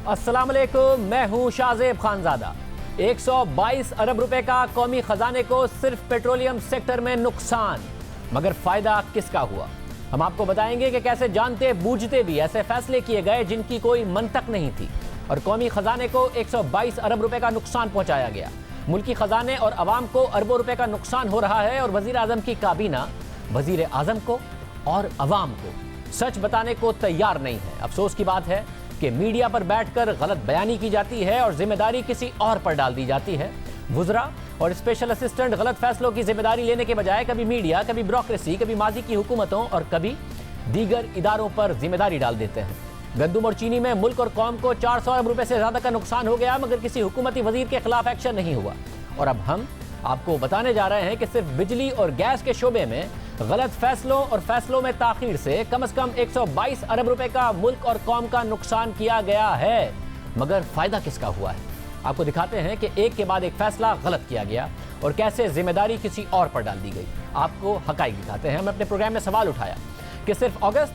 अस्सलाम वालेकुम, मैं हूं शाहजेब खानजादा। 122 अरब रुपए का कौमी खजाने को सिर्फ पेट्रोलियम सेक्टर में नुकसान, मगर फायदा किसका हुआ? हम आपको बताएंगे कि कैसे जानते बूझते भी ऐसे फैसले किए गए जिनकी कोई मंतक नहीं थी और कौमी खजाने को 122 अरब रुपए का नुकसान पहुंचाया गया। मुल्की खजाने और अवाम को अरबों रुपए का नुकसान हो रहा है और वजीर आजम की काबीना वजीर आजम को और अवाम को सच बताने को तैयार नहीं है। अफसोस की बात है कि मीडिया पर बैठकर गलत बयानी की जाती है और जिम्मेदारी किसी और पर डाल दी जाती है। वुज़रा और स्पेशल असिस्टेंट गलत फैसलों की जिम्मेदारी लेने के बजाय कभी मीडिया, कभी ब्यूरोक्रेसी, कभी माजी की हुकूमतों और कभी दीगर इदारों पर जिम्मेदारी डाल देते हैं। गंदम और चीनी में मुल्क और कौम को 400 अरब रुपए से ज्यादा का नुकसान हो गया, मगर किसी हुकूमती वजीर के खिलाफ एक्शन नहीं हुआ। और अब हम आपको बताने जा रहे हैं कि सिर्फ बिजली और गैस के शोबे में गलत फैसलों और फैसलों में ताखीर से कम से कम 122 अरब रुपए का मुल्क और कौम का नुकसान किया गया है, मगर फायदा किसका हुआ है? आपको दिखाते हैं कि एक के बाद एक फैसला गलत किया गया और कैसे जिम्मेदारी किसी और पर डाल दी गई। आपको हकाइक दिखाते हैं। हमने अपने प्रोग्राम में सवाल उठाया कि सिर्फ अगस्त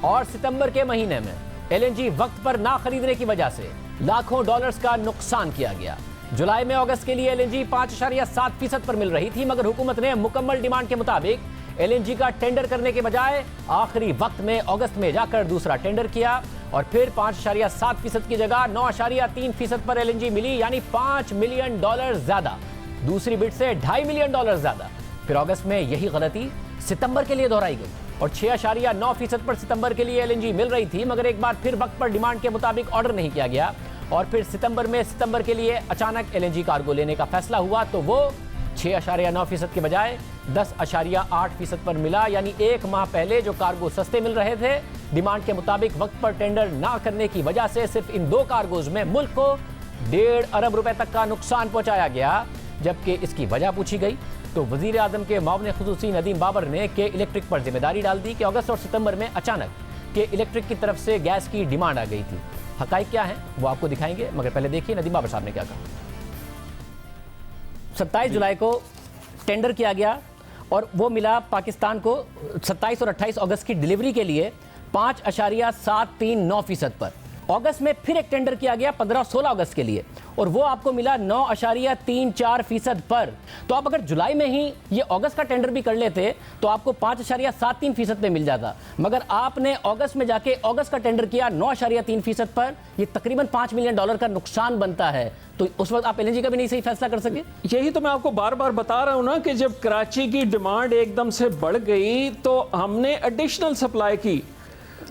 और सितंबर के महीने में LNG वक्त पर ना खरीदने की वजह से लाखों डॉलर्स का नुकसान किया गया। जुलाई में अगस्त के लिए LNG 5.7% पर मिल रही थी, मगर हुकूमत ने मुकम्मल डिमांड के मुताबिक LNG का टेंडर करने के बजाय आखिरी वक्त में अगस्त में जाकर दूसरा टेंडर किया और फिर 5.7% की जगह 9.3% पर LNG मिली, यानी $5 मिलियन ज्यादा। दूसरी बिड से $2.5 मिलियन ज्यादा। फिर अगस्त में यही गलती सितंबर के लिए दोहराई गई और 6.9% पर सितंबर के लिए LNG मिल रही थी, मगर एक बार फिर वक्त पर डिमांड के मुताबिक ऑर्डर नहीं किया गया और फिर सितंबर के लिए अचानक LNG कार्गो लेने का फैसला हुआ तो वो 6.9% के बजाय 10.8% पर मिला, यानी एक माह पहले जो कार्गो सस्ते मिल रहे थे डिमांड के मुताबिक वक्त पर टेंडर ना करने की वजह से सिर्फ इन दो कार्गोज में मुल्क को 1.5 अरब रुपए तक का नुकसान पहुंचाया गया। जबकि इसकी वजह पूछी गई तो वजीर आजम के मामले खुसूसी नदीम बाबर ने के इलेक्ट्रिक पर जिम्मेदारी डाल दी कि अगस्त और सितंबर में अचानक के इलेक्ट्रिक की तरफ से गैस की डिमांड आ गई थी। हकाइक क्या है वो आपको दिखाएंगे, मगर पहले देखिए नदीम बाबर साहब ने क्या कहा। 27 जुलाई को टेंडर किया गया और वो मिला पाकिस्तान को 27 और 28 अगस्त की डिलीवरी के लिए 5.739% पर। अगस्त में फिर एक टेंडर किया गया 15-16 अगस्त के लिए और वो आपको मिला 9.34% पर। तो आप अगर जुलाई में ही ये अगस्त का टेंडर भी कर लेते तो आपको 5.73% पे मिल जाता, मगर आपने अगस्त में जाके अगस्त का टेंडर किया 9.3% पर। ये तकरीबन $5 मिलियन का नुकसान बनता है। तो उस वक्त आप LNG का भी नहीं सही फैसला कर सके। यही तो मैं आपको बार बार बता रहा हूं ना कि जब कराची की डिमांड एकदम से बढ़ गई तो हमने एडिशनल सप्लाई की।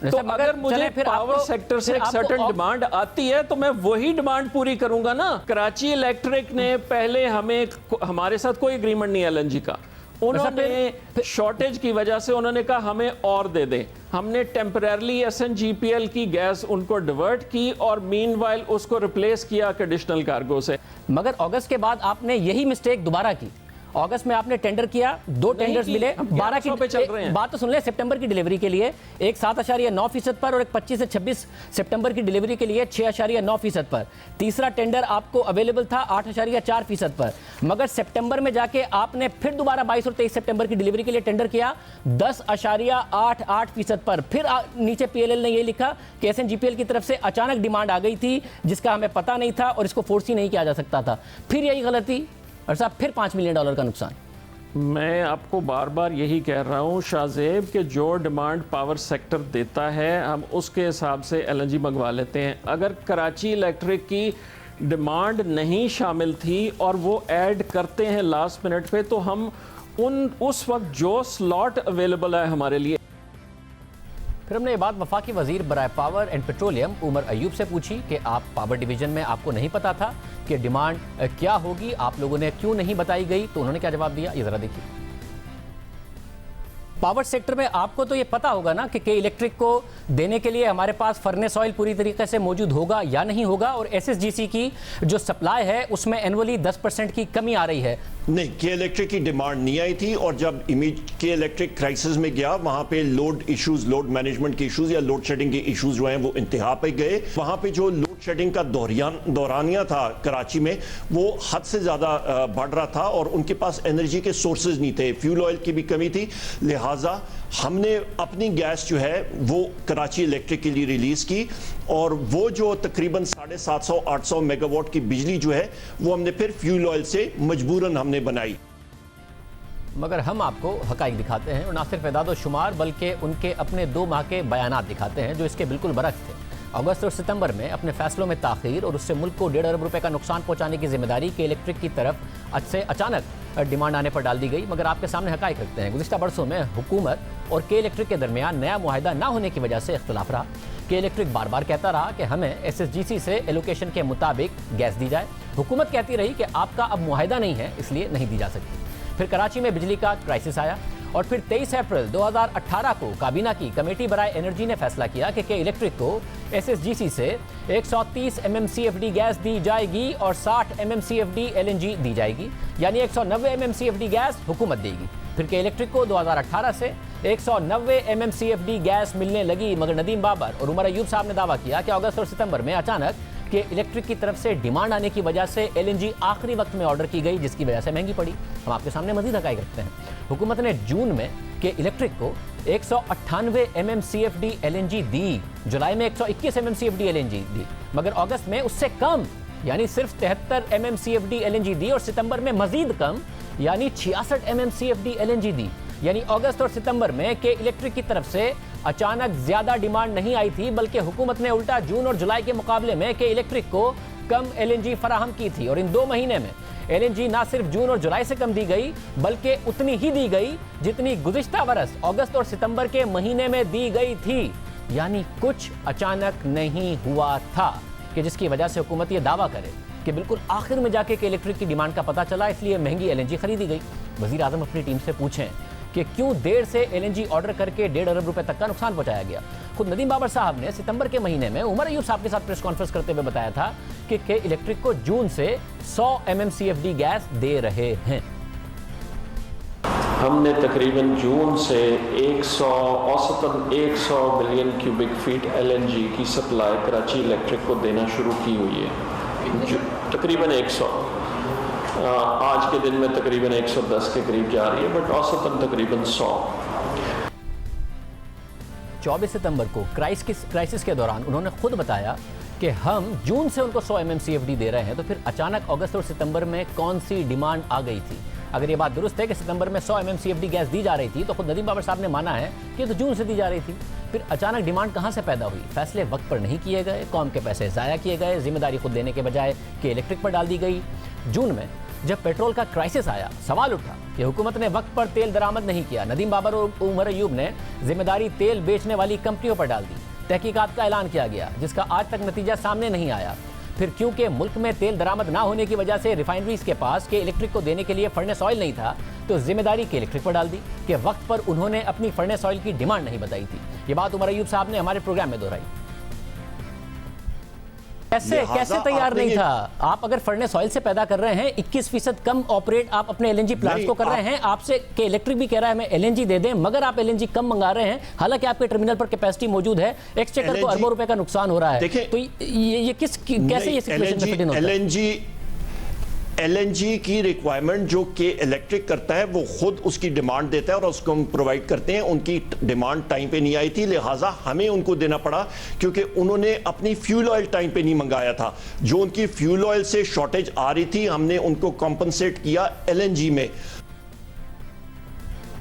तो अगर मुझे पावर सेक्टर से एक सर्टेन डिमांड आती है तो मैं वही डिमांड पूरी करूंगा ना। कराची इलेक्ट्रिक ने पहले हमारे साथ कोई एग्रीमेंट नहीं LNG का। उन्होंने शॉर्टेज की वजह से उन्होंने कहा हमें और दे दें। हमने टेम्परेरली SNGPL की गैस उनको डिवर्ट की और मीनवाइल उसको रिप्लेस किया कंडीशनल कार्गो से। मगर अगस्त के बाद आपने यही मिस्टेक दोबारा की। अगस्त में आपने टेंडर किया, 2 टेंडर्स मिले 12 की पे चल रहे हैं। बात तो सुन ले, सितंबर की डिलीवरी के लिए एक 7.9% पर और एक 25 से 26 सितंबर की डिलीवरी के लिए 6.9% पर। तीसरा टेंडर आपको अवेलेबल था 8.4% पर, मगर सितंबर में जाके आपने फिर दोबारा 22 और 23 सितंबर की डिलीवरी के लिए टेंडर किया 10.88% पर। फिर नीचे PLL ने ये लिखा कि SNGPL की तरफ से अचानक डिमांड आ गई थी जिसका हमें पता नहीं था और इसको फोर्स ही नहीं किया जा सकता था। फिर यही गलती और साहब फिर $5 मिलियन का नुकसान। मैं आपको बार बार यही कह रहा हूं शाहजेब कि जो डिमांड पावर सेक्टर देता है हम उसके हिसाब से LNG मंगवा लेते हैं। अगर कराची इलेक्ट्रिक की डिमांड नहीं शामिल थी और वो ऐड करते हैं लास्ट मिनट पे तो हम उस वक्त जो स्लॉट अवेलेबल है हमारे लिए। फिर हमने ये बात वफाकी वजीर बराए power and petroleum Umar Ayub से पूछी कि आप पावर डिवीजन में आपको नहीं पता था कि डिमांड क्या होगी, आप लोगों ने क्यों नहीं बताई गई? तो उन्होंने क्या जवाब दिया, ये जरा देखिए। पावर सेक्टर में आपको तो ये पता होगा ना कि इलेक्ट्रिक को देने के लिए हमारे पास फर्नेस ऑयल पूरी तरीके से मौजूद होगा या नहीं होगा, और SSGC की जो सप्लाई है उसमें एनुअली 10% की कमी आ रही है। नहीं, के इलेक्ट्रिक की डिमांड नहीं आई थी और जब के इलेक्ट्रिक क्राइसिस में गया वहां पे लोड इश्यूज, लोड मैनेजमेंट के इश्यूज या लोड शेडिंग के इश्यूज जो हैं वो इंतहा पे गए। वहां पे जो लोड शेडिंग का दौरानिया था कराची में वो हद से ज्यादा बढ़ रहा था और उनके पास एनर्जी के सोर्सेज नहीं थे, फ्यूल ऑयल की भी कमी थी। लिहाजा हमने अपनी गैस जो है वो कराची इलेक्ट्रिक के लिए रिलीज की और वो जो तकरीबन 750-800 मेगावाट की बिजली जो है वो हमने फिर फ्यूल ऑयल से मजबूरन हमने बनाई। मगर हम आपको हकाइक दिखाते हैं और ना सिर्फ एदाद शुमार बल्कि उनके अपने 2 माह के बयानात दिखाते हैं जो इसके बिल्कुल बरक्स थे। अगस्त और सितंबर में अपने फैसलों में ताखीर और उससे मुल्क को 1.5 अरब रुपए का नुकसान पहुंचाने की जिम्मेदारी के इलेक्ट्रिक की तरफ से अचानक डिमांड आने पर डाल दी गई। मगर आपके सामने हकाइक रखते हैं, गुज़िश्ता बरसों में हुकूमत और के इलेक्ट्रिक के दरमियान नया मुआहिदा ना होने की वजह से इख्तलाफ रहा। के इलेक्ट्रिक बार बार कहता रहा कि हमें SSGC से एलोकेशन के मुताबिक गैस दी जाए। हुकूमत कहती रही कि आपका अब मुआहिदा नहीं है इसलिए नहीं दी जा सकती। फिर कराची में बिजली का क्राइसिस आया और फिर 23 अप्रैल 2018 को काबीना की कमेटी बराए एनर्जी ने फैसला किया कि इलेक्ट्रिक को SSGC से 130 MMCFD गैस दी जाएगी और 60 MMCFD LNG दी जाएगी, यानी 190 MMCFD गैस हुकूमत देगी। फिर के इलेक्ट्रिक को 2018 से 190 MMCFD गैस मिलने लगी। मगर नदीम बाबर और उमर अयूब साहब ने दावा किया कि अगस्त और सितंबर में अचानक के इलेक्ट्रिक की तरफ से डिमांड आने की वजह से LNG आखिरी वक्त में ऑर्डर की गई, जिसकी वजह से महंगी पड़ी। हम आपके सामने मजीद हकाइक रखते हैं। हुकूमत ने जून में के इलेक्ट्रिक को 198 MMCFD LNG दी, जुलाई में 121 MMCFD LNG दी, मगर अगस्त में उससे कम यानी सिर्फ 73 MMCFD LNG दी और सितंबर में मजीद कम यानी 66 MMCFD LNG दी। यानी अगस्त और सितंबर में के इलेक्ट्रिक की तरफ से अचानक ज्यादा डिमांड नहीं आई थी, बल्कि हुकूमत ने उल्टा जून और जुलाई के मुकाबले में के इलेक्ट्रिक को कम LNG फराहम की थी। और इन 2 महीने में LNG ना सिर्फ जून और जुलाई से कम दी गई बल्कि उतनी ही दी गई जितनी गुज़िश्ता बरस अगस्त और सितंबर के महीने में दी गई थी। यानी कुछ अचानक नहीं हुआ था कि जिसकी वजह से हुकूमत ये दावा करे कि बिल्कुल आखिर में जाके के इलेक्ट्रिक की डिमांड का पता चला, इसलिए महंगी LNG खरीदी गई। वज़ीर आज़म अपनी टीम से पूछें कि क्यों देर से LNG ऑर्डर करके 1.5 अरब रुपए तक का नुकसान पहुंचाया गया। खुद नदीम बाबर साहब ने सितंबर के महीने में उमर अयूब साहब के साथ प्रेस कॉन्फ्रेंस करते हुए बताया था कि के इलेक्ट्रिक को जून से 100 MMCFD गैस दे रहे हैं। हमने तकरीबन जून से औसतन 100 बिलियन क्यूबिक फीट LNG की सप्लाई कराची इलेक्ट्रिक को देना शुरू की हुई है। तकरीबन 100, आज के दिन में तकरीबन 110 के करीब जा रही है, बट औसतन तकरीबन 100। 24 सितंबर को क्राइसिस के दौरान उन्होंने खुद बताया कि हम जून से उनको 100 MMCFD दे रहे हैं। तो फिर अचानक अगस्त और सितंबर में कौन सी डिमांड आ गई थी? अगर ये बात दुरुस्त है कि सितंबर में 100 MMCFD गैस दी जा रही थी, तो खुद नदीम बाबर साहब ने माना है कि तो जून से दी जा रही थी। फिर अचानक डिमांड कहां से पैदा हुई? फैसले वक्त पर नहीं किए गए, कौम के पैसे ज़ाया किए गए, जिम्मेदारी खुद देने के बजाय के इलेक्ट्रिक पर डाल दी गई। जून में जब पेट्रोल का क्राइसिस आया, सवाल उठा कि हुकूमत ने वक्त पर तेल दरामद नहीं किया। नदीम बाबर और उमर अयूब ने जिम्मेदारी तेल बेचने वाली कंपनियों पर डाल दी। तहकीकात का ऐलान किया गया जिसका आज तक नतीजा सामने नहीं आया। फिर क्योंकि मुल्क में तेल दरामद ना होने की वजह से रिफाइनरीज के पास के इलेक्ट्रिक को देने के लिए फर्नेस ऑयल नहीं था, तो जिम्मेदारी के इलेक्ट्रिक पर डाल दी कि वक्त पर उन्होंने अपनी फर्नेस ऑयल की डिमांड नहीं बताई थी। ये बात उमर अयूब साहब ने हमारे प्रोग्राम में दोहराई। कैसे तैयार नहीं था? आप अगर फर्नेस ऑयल से पैदा कर रहे हैं, 21% कम ऑपरेट आप अपने LNG प्लांट को कर रहे हैं, आपसे के इलेक्ट्रिक भी कह रहा है हमें LNG दे दें, मगर आप LNG कम मंगा रहे हैं, हालांकि आपके टर्मिनल पर कैपेसिटी मौजूद है, एक्सचेकर को अरबों रुपए का नुकसान हो रहा है। तो ये कैसे ये सिचुएशन में फिट इन होता है? LNG की रिक्वायरमेंट जो के इलेक्ट्रिक करता है वो खुद उसकी डिमांड देता है और उसको हम प्रोवाइड करते हैं। उनकी डिमांड टाइम पे नहीं आई थी, लिहाजा हमें उनको देना पड़ा क्योंकि उन्होंने अपनी फ्यूल ऑयल टाइम पे नहीं मंगाया था। जो उनकी फ्यूल ऑयल से शॉर्टेज आ रही थी, हमने उनको कॉम्पनसेट किया LNG में।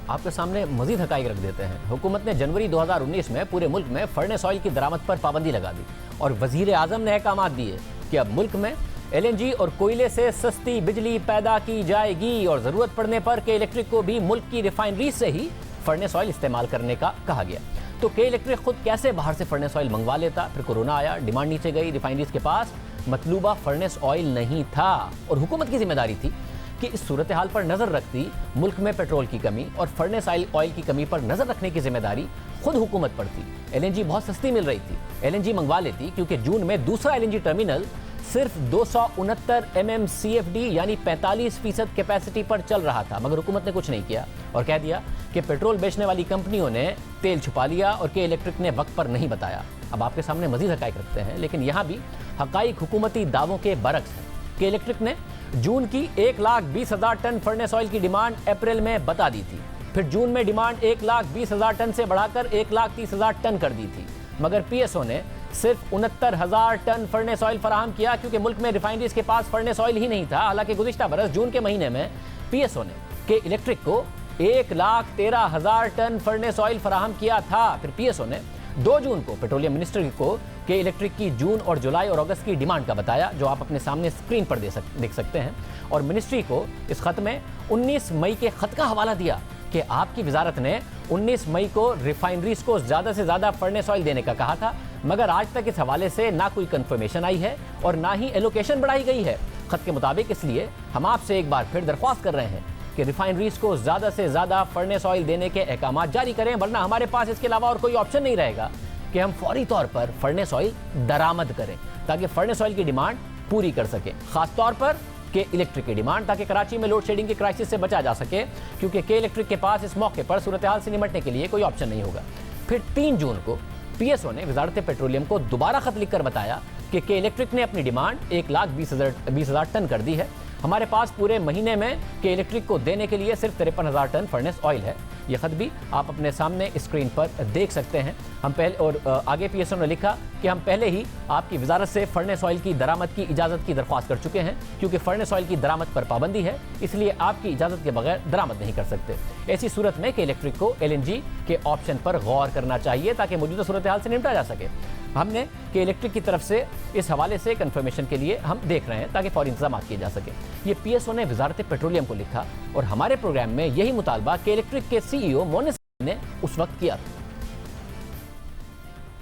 आपके सामने मजीद हकाइक रख देते हैं। हुकूमत ने जनवरी 2019 में पूरे मुल्क में फर्नेस ऑयल की दरामद पर पाबंदी लगा दी और वजीर आजम ने अहकाम दिए कि अब मुल्क में LNG और कोयले से सस्ती बिजली पैदा की जाएगी और ज़रूरत पड़ने पर के इलेक्ट्रिक को भी मुल्क की रिफाइनरी से ही फर्नेस ऑयल इस्तेमाल करने का कहा गया। तो के इलेक्ट्रिक खुद कैसे बाहर से फर्नेस ऑयल मंगवा लेता? फिर कोरोना आया, डिमांड नीचे गई, रिफाइनरीज के पास मतलूबा फर्नेस ऑयल नहीं था और हुकूमत की जिम्मेदारी थी कि इस सूरत हाल पर नज़र रखती। मुल्क में पेट्रोल की कमी और फर्नेस ऑयल की कमी पर नज़र रखने की जिम्मेदारी खुद हुकूमत पर थी। LNG बहुत सस्ती मिल रही थी, LNG मंगवा लेती, क्योंकि जून में दूसरा LNG टर्मिनल सिर्फ 269 MMCFD यानी 45% कैपेसिटी पर चल रहा था। मगर हुकूमत ने कुछ नहीं किया और कह दिया कि पेट्रोल बेचने वाली कंपनियों ने तेल छुपा लिया और के इलेक्ट्रिक ने वक्त पर नहीं बताया। अब आपके सामने मजीद हकाइक रखते हैं, लेकिन यहाँ भी हकाइक हुकूमती दावों के बरक्स हैं। के इलेक्ट्रिक ने जून की 1,20,000 टन फर्नेस ऑयल की डिमांड अप्रैल में बता दी थी। फिर जून में डिमांड 1,20,000 टन से बढ़ाकर 1,30,000 टन कर दी थी, मगर PSO ने सिर्फ 69,000 टन फर्नेस ऑयल फराहम किया, क्योंकि मुल्क में रिफाइनरीज के पास फर्नेस ऑयल ही नहीं था। हालांकि गुज़िश्ता बरस जून के महीने में पीएसओ ने के इलेक्ट्रिक को 1,13,000 टन फर्नेस ऑयल फराहम किया था। फिर पीएसओ ने 2 जून को पेट्रोलियम मिनिस्ट्री को के इलेक्ट्रिक की जून और जुलाई और अगस्त की डिमांड का बताया, जो आप अपने सामने स्क्रीन पर देख सकते हैं। और मिनिस्ट्री को इस खत में 19 मई के खत का हवाला दिया कि आपकी वजारत ने 19 मई को रिफाइनरीज को ज़्यादा से ज़्यादा फर्नेस ऑयल देने का कहा था, मगर आज तक इस हवाले से ना कोई कंफर्मेशन आई है और ना ही एलोकेशन बढ़ाई गई है खत के मुताबिक। इसलिए हम आपसे एक बार फिर दरख्वास्त कर रहे हैं कि रिफाइनरीज को ज़्यादा से ज़्यादा फर्नेस ऑयल देने के अहकाम जारी करें, वरना हमारे पास इसके अलावा और कोई ऑप्शन नहीं रहेगा कि हम फौरी तौर पर फर्नेस ऑयल दरामद करें, ताकि फर्नेस ऑयल की डिमांड पूरी कर सकें, खास तौर पर के इलेक्ट्रिक की डिमांड, ताकि कराची में लोड शेडिंग की क्राइसिस से बचा जा सके, क्योंकि के इलेक्ट्रिक के पास इस मौके पर सूरत हाल से निपटने के लिए कोई ऑप्शन नहीं होगा। फिर 3 जून को पीएसओ ने वजारत पेट्रोलियम को दोबारा खत लिखकर बताया कि के इलेक्ट्रिक ने अपनी डिमांड 1,20,000 टन कर दी है। हमारे पास पूरे महीने में के इलेक्ट्रिक को देने के लिए सिर्फ 53,000 टन फर्नेस ऑयल है। यह खत भी आप अपने सामने स्क्रीन पर देख सकते हैं। हम पहले और आगे पीएसओ ने लिखा कि हम पहले ही आपकी वजारत से फर्नेस ऑयल की दरामद की इजाज़त की दरख्वास्त कर चुके हैं, क्योंकि फर्नेस ऑयल की दरामद पर पाबंदी है, इसलिए आपकी इजाज़त के बगैर दरामद नहीं कर सकते। ऐसी सूरत में के इलेक्ट्रिक को LNG के ऑप्शन पर गौर करना चाहिए, ताकि मौजूदा सूरत हाल से निपटा जा सके। हमने के इलेक्ट्रिक की तरफ से इस हवाले से कंफर्मेशन के लिए हम देख रहे हैं, ताकि फौरी इंतजाम किए जा सके। ये पीएसओ ने वजारत पेट्रोलियम को लिखा और हमारे प्रोग्राम में यही मुतालबा के इलेक्ट्रिक के CEO मोनिस ने उस वक्त किया था।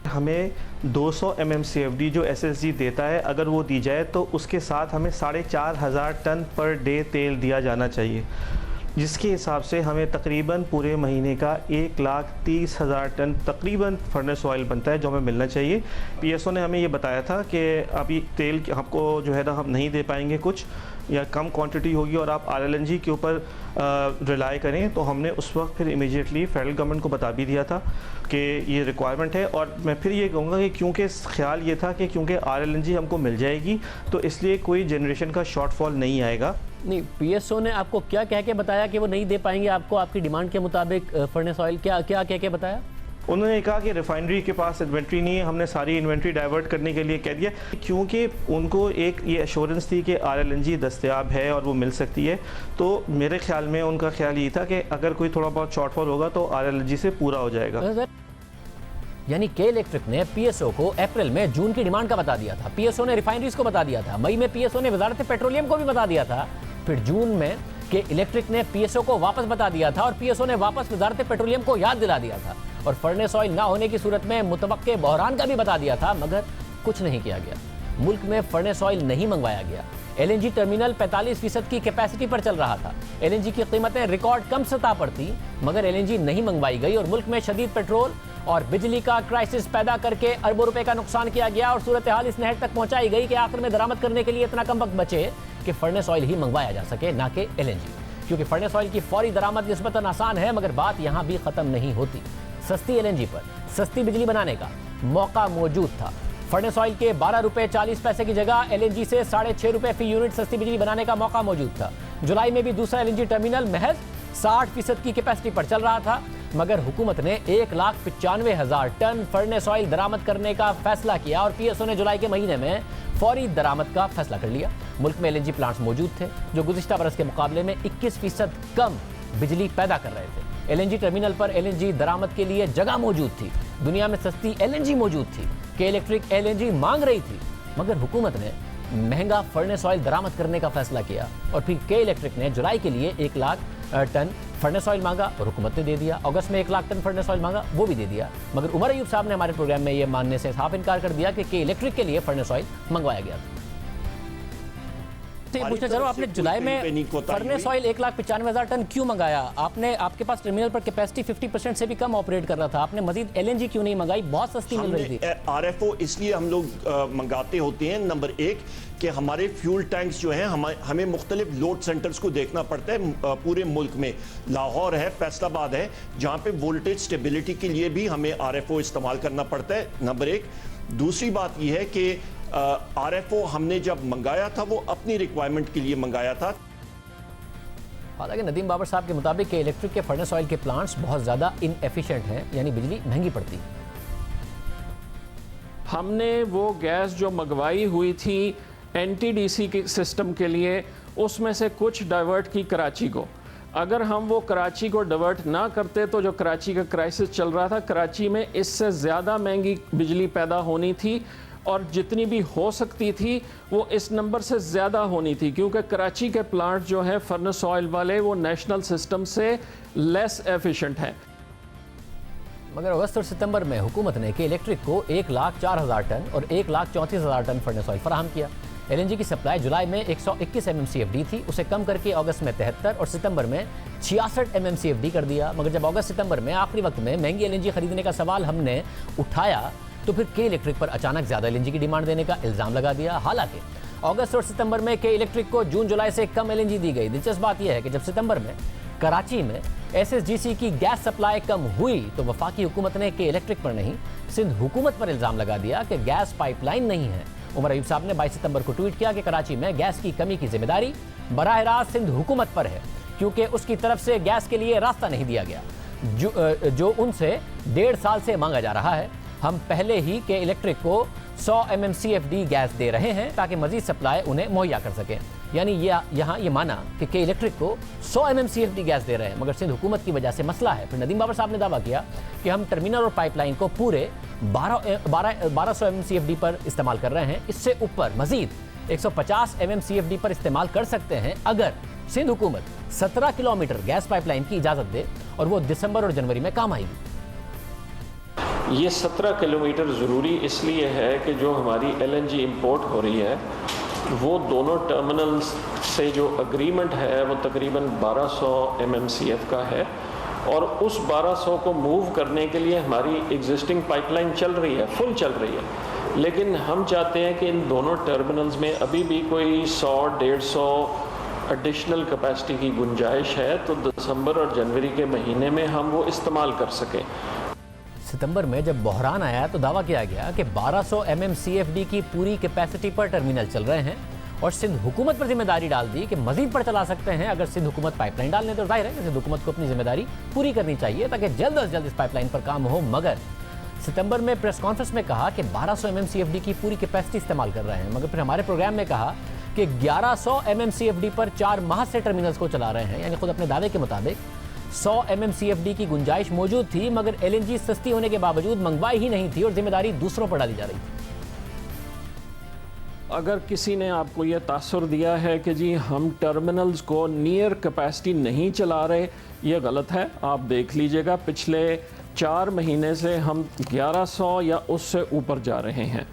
हमें 200 MMCFD जो SSG देता है, अगर वो दी जाए तो उसके साथ हमें 4,500 टन पर डे तेल दिया जाना चाहिए, जिसके हिसाब से हमें तकरीबन पूरे महीने का 1,30,000 टन तकरीबन फर्नेस ऑयल बनता है, जो हमें मिलना चाहिए। पीएसओ ने हमें ये बताया था कि अभी तेल आपको जो है ना हम नहीं दे पाएंगे, कुछ या कम क्वांटिटी होगी और आप RLNG के ऊपर रिलाई करें। तो हमने उस वक्त फिर इमीडिएटली फेडरल गवर्नमेंट को बता भी दिया था कि ये रिक्वायरमेंट है। और मैं फिर ये कहूँगा कि क्योंकि ख्याल ये था कि क्योंकि RLNG हमको मिल जाएगी तो इसलिए कोई जनरेशन का शॉर्टफॉल नहीं आएगा। नहीं, पीएसओ ने आपको क्या कह के बताया कि वो नहीं दे पाएंगे आपको आपकी डिमांड के मुताबिक फर्नेस ऑयल? क्या कह के बताया? उन्होंने कहा कि रिफाइनरी के पास इन्वेंट्री नहीं है, हमने सारी इन्वेंट्री डाइवर्ट करने के लिए कह दिया, क्योंकि उनको एक ये एश्योरेंस थी कि RLNG दस्तयाब है और वो मिल सकती है। तो मेरे ख्याल में उनका ख्याल ये था कि अगर कोई थोड़ा बहुत शॉर्टफॉल होगा तो RLNG से पूरा हो जाएगा। यानी के इलेक्ट्रिक ने पीएसओ को अप्रैल में जून की डिमांड का बता दिया था, पीएसओ ने रिफाइनरीज को बता दिया था, मई में पीएसओ ने वजारत पेट्रोलियम को भी बता दिया था, फिर जून में के इलेक्ट्रिक ने पीएसओ को वापस बता दिया था और पीएसओ ने वापस वजारत पेट्रोलियम को याद दिला दिया था और फर्नेस ऑयल ना होने की सूरत में मुतवक्के बहरान का भी बता दिया था, मगर कुछ नहीं किया गया। मुल्क में फर्नेस ऑयल नहीं मंगवाया गया। LNG टर्मिनल 45% की कैपेसिटी पर चल रहा था। LNG की कीमतें रिकॉर्ड कम सतह पर थी, मगर LNG नहीं मंगवाई गई और मुल्क में शदीद पेट्रोल और बिजली का क्राइसिस पैदा करके अरबों रुपए का नुकसान किया गया और सूरत हाल इस नहर तक पहुंचाई गई कि आखिर में दरामद करने के लिए इतना कम वक्त बचे कि फर्नेस ऑयल ही मंगवाया जा सके, ना कि LNG। क्योंकि फर्नेस ऑयल की फौरी दरामद निस्बतन आसान है, मगर बात यहाँ भी खत्म नहीं होती। सस्ती LNG पर सस्ती बिजली बनाने का मौका मौजूद था। फर्नेस ऑयल के 12 रुपए 40 पैसे की जगह LNG से 6.5 रुपए फी यूनिट सस्ती बिजली बनाने का मौका मौजूद था। जुलाई में भी दूसरा LNG टर्मिनल महज 60% की कैपेसिटी पर चल रहा था, मगर हुकूमत ने 1,95,000 टन फर्नेस ऑयल दरामद करने का फैसला किया और पीएसओ ने जुलाई के महीने में फौरी दरामद का फैसला कर लिया। मुल्क में LNG प्लांट्स मौजूद थे जो गुज़िश्ता बरस के मुकाबले में 21% कम बिजली पैदा कर रहे थे। LNG टर्मिनल पर LNG दरामद के लिए जगह मौजूद थी, दुनिया में सस्ती LNG मौजूद थी, के इलेक्ट्रिक LNG मांग रही थी, मगर हुकूमत ने महंगा फर्नेस ऑयल दरामद करने का फैसला किया और फिर के इलेक्ट्रिक ने जुलाई के लिए 1 लाख टन फर्नेस ऑयल मांगा और हुकूमत ने दे दिया। अगस्त में 1 लाख टन फर्नेस ऑयल मांगा, वो भी दे दिया, मगर उमर अयूब साहब ने हमारे प्रोग्राम में ये मानने से साफ इनकार कर दिया कि के इलेक्ट्रिक के लिए फर्नेस ऑयल मंगवाया गया था। पूछना चाह रहा हूं, आपने जुलाई में फर्नेस ऑयल 1,95,000 टन क्यों मंगाया? आपने आपके पास टर्मिनल पर कैपेसिटी 50% से भी कम ऑपरेट कर रहा था, आपने मजीद LNG क्यों नहीं मंगाई? बहुत सस्ती मिल रही थी। RFO इसलिए हम लोग मंगाते होते हैं, नंबर 1 कि हमारे फ्यूल टैंक्स जो हैं हमें मुख्तलिफ लोड सेंटर्स को देखना पड़ता है पूरे मुल्क में। लाहौर है, फैसलाबाद है, जहाँ पे वोल्टेज स्टेबिलिटी के लिए भी हमें RFO इस्तेमाल करना पड़ता है, नंबर 1। दूसरी बात यह है कि RFO हमने जब मंगाया था वो अपनी रिक्वायरमेंट के लिए मंगाया था। हालांकि नदीम बाबर साहब के मुताबिक के इलेक्ट्रिक के फर्नेस ऑयल के प्लांट्स बहुत ज़्यादा इनएफिशिएंट हैं, यानी बिजली महंगी पड़ती है। हमने वो गैस जो मंगवाई हुई थी NTDC के सिस्टम के लिए, उसमें से कुछ डाइवर्ट की कराची को। अगर हम वो कराची को डाइवर्ट ना करते तो जो कराची का क्राइसिस चल रहा था, कराची में इससे ज़्यादा महंगी बिजली पैदा होनी थी, और जितनी भी हो सकती थी वो इस नंबर से ज़्यादा होनी थी, क्योंकि कराची के प्लांट जो है फर्नेस ऑयल वाले वो नेशनल सिस्टम से लेस एफिशिएंट हैं। मगर अगस्त और सितंबर में हुकूमत ने के इलेक्ट्रिक को 1,04,000 टन और 1,34,000 टन फर्नेस ऑयल फराहम किया। LNG की सप्लाई जुलाई में 121 MMCFD थी, उसे कम करके अगस्त में 73 और सितंबर में 66 MMCFD कर दिया। मगर जब अगस्त सितंबर में आखिरी वक्त में महंगी LNG खरीदने का सवाल हमने उठाया तो फिर के इलेक्ट्रिक पर अचानक ज़्यादा LNG की डिमांड देने का इल्ज़ाम लगा दिया। हालांकि अगस्त और सितंबर में के इलेक्ट्रिक को जून जुलाई से कम LNG दी गई। दिलचस्प बात यह है कि जब सितंबर में कराची में SSGC की गैस सप्लाई कम हुई तो वफाकी हुकूमत ने के इलेक्ट्रिक पर नहीं, सिंध हुकूमत पर इल्ज़ाम लगा दिया कि गैस पाइपलाइन नहीं है। उमर अयूब साहब ने 22 सितंबर को ट्वीट किया कि कराची में गैस की कमी की जिम्मेदारी बराह रास्त सिंध हुकूमत पर है, क्योंकि उसकी तरफ से गैस के लिए रास्ता नहीं दिया गया जो उनसे 1.5 साल से मांगा जा रहा है। हम पहले ही के इलेक्ट्रिक को 100 MMCFD गैस दे रहे हैं ताकि मजीद सप्लाई उन्हें मुहैया कर सकें। यानी यहाँ ये माना कि के इलेक्ट्रिक को 100 MMCFD गैस दे रहे हैं, मगर सिंध हुकूमत की वजह से मसला है। फिर नदीम बाबर साहब ने दावा किया कि हम टर्मिनल और पाइपलाइन को पूरे 1200 MMCFD पर इस्तेमाल कर रहे हैं। इससे ऊपर मजीद 150 MMCFD पर इस्तेमाल कर सकते हैं अगर सिंध हुकूमत 17 किलोमीटर गैस पाइपलाइन की इजाज़त दे, और वो दिसंबर और जनवरी में काम आएगी। ये 17 किलोमीटर ज़रूरी इसलिए है कि जो हमारी LNG इंपोर्ट हो रही है वो दोनों टर्मिनल्स से जो एग्रीमेंट है वो तकरीबन 1200 MMCF का है, और उस 1200 को मूव करने के लिए हमारी एग्जिस्टिंग पाइपलाइन चल रही है, फुल चल रही है। लेकिन हम चाहते हैं कि इन दोनों टर्मिनल्स में अभी भी कोई 100-150 एडिशनल कैपेसिटी की गुंजाइश है, तो दिसंबर और जनवरी के महीने में हम वो इस्तेमाल कर सकें। सितंबर में जब बहरान आया तो दावा किया गया कि 1200 MMCFD की पूरी कैपेसिटी पर टर्मिनल चल रहे हैं, और सिंध हुकूमत पर जिम्मेदारी डाल दी कि मजीद पर चला सकते हैं अगर सिंध हुकूमत पाइपलाइन डालने। तो जाहिर है कि सिंध हुकूमत को अपनी जिम्मेदारी पूरी करनी चाहिए ताकि जल्द अज जल्द इस पाइपलाइन पर काम हो। मगर सितंबर में प्रेस कॉन्फ्रेंस में कहा कि 1200 MMCFD की पूरी कैपेसिटी इस्तेमाल कर रहे हैं, मगर फिर हमारे प्रोग्राम में कहा कि 1100 MMCFD पर 4 माह से टर्मिनल्स को चला रहे हैं। यानी खुद अपने दावे के मुताबिक 100 MMCFD की गुंजाइश मौजूद थी, मगर LNG सस्ती होने के बावजूद मंगवाई ही नहीं थी और जिम्मेदारी दूसरों पर डाली जा रही थी। अगर किसी ने आपको यह तासुर दिया है कि जी हम टर्मिनल्स को नियर कैपेसिटी नहीं चला रहे, ये गलत है। आप देख लीजिएगा पिछले 4 महीने से हम 1100 या उससे ऊपर जा रहे हैं।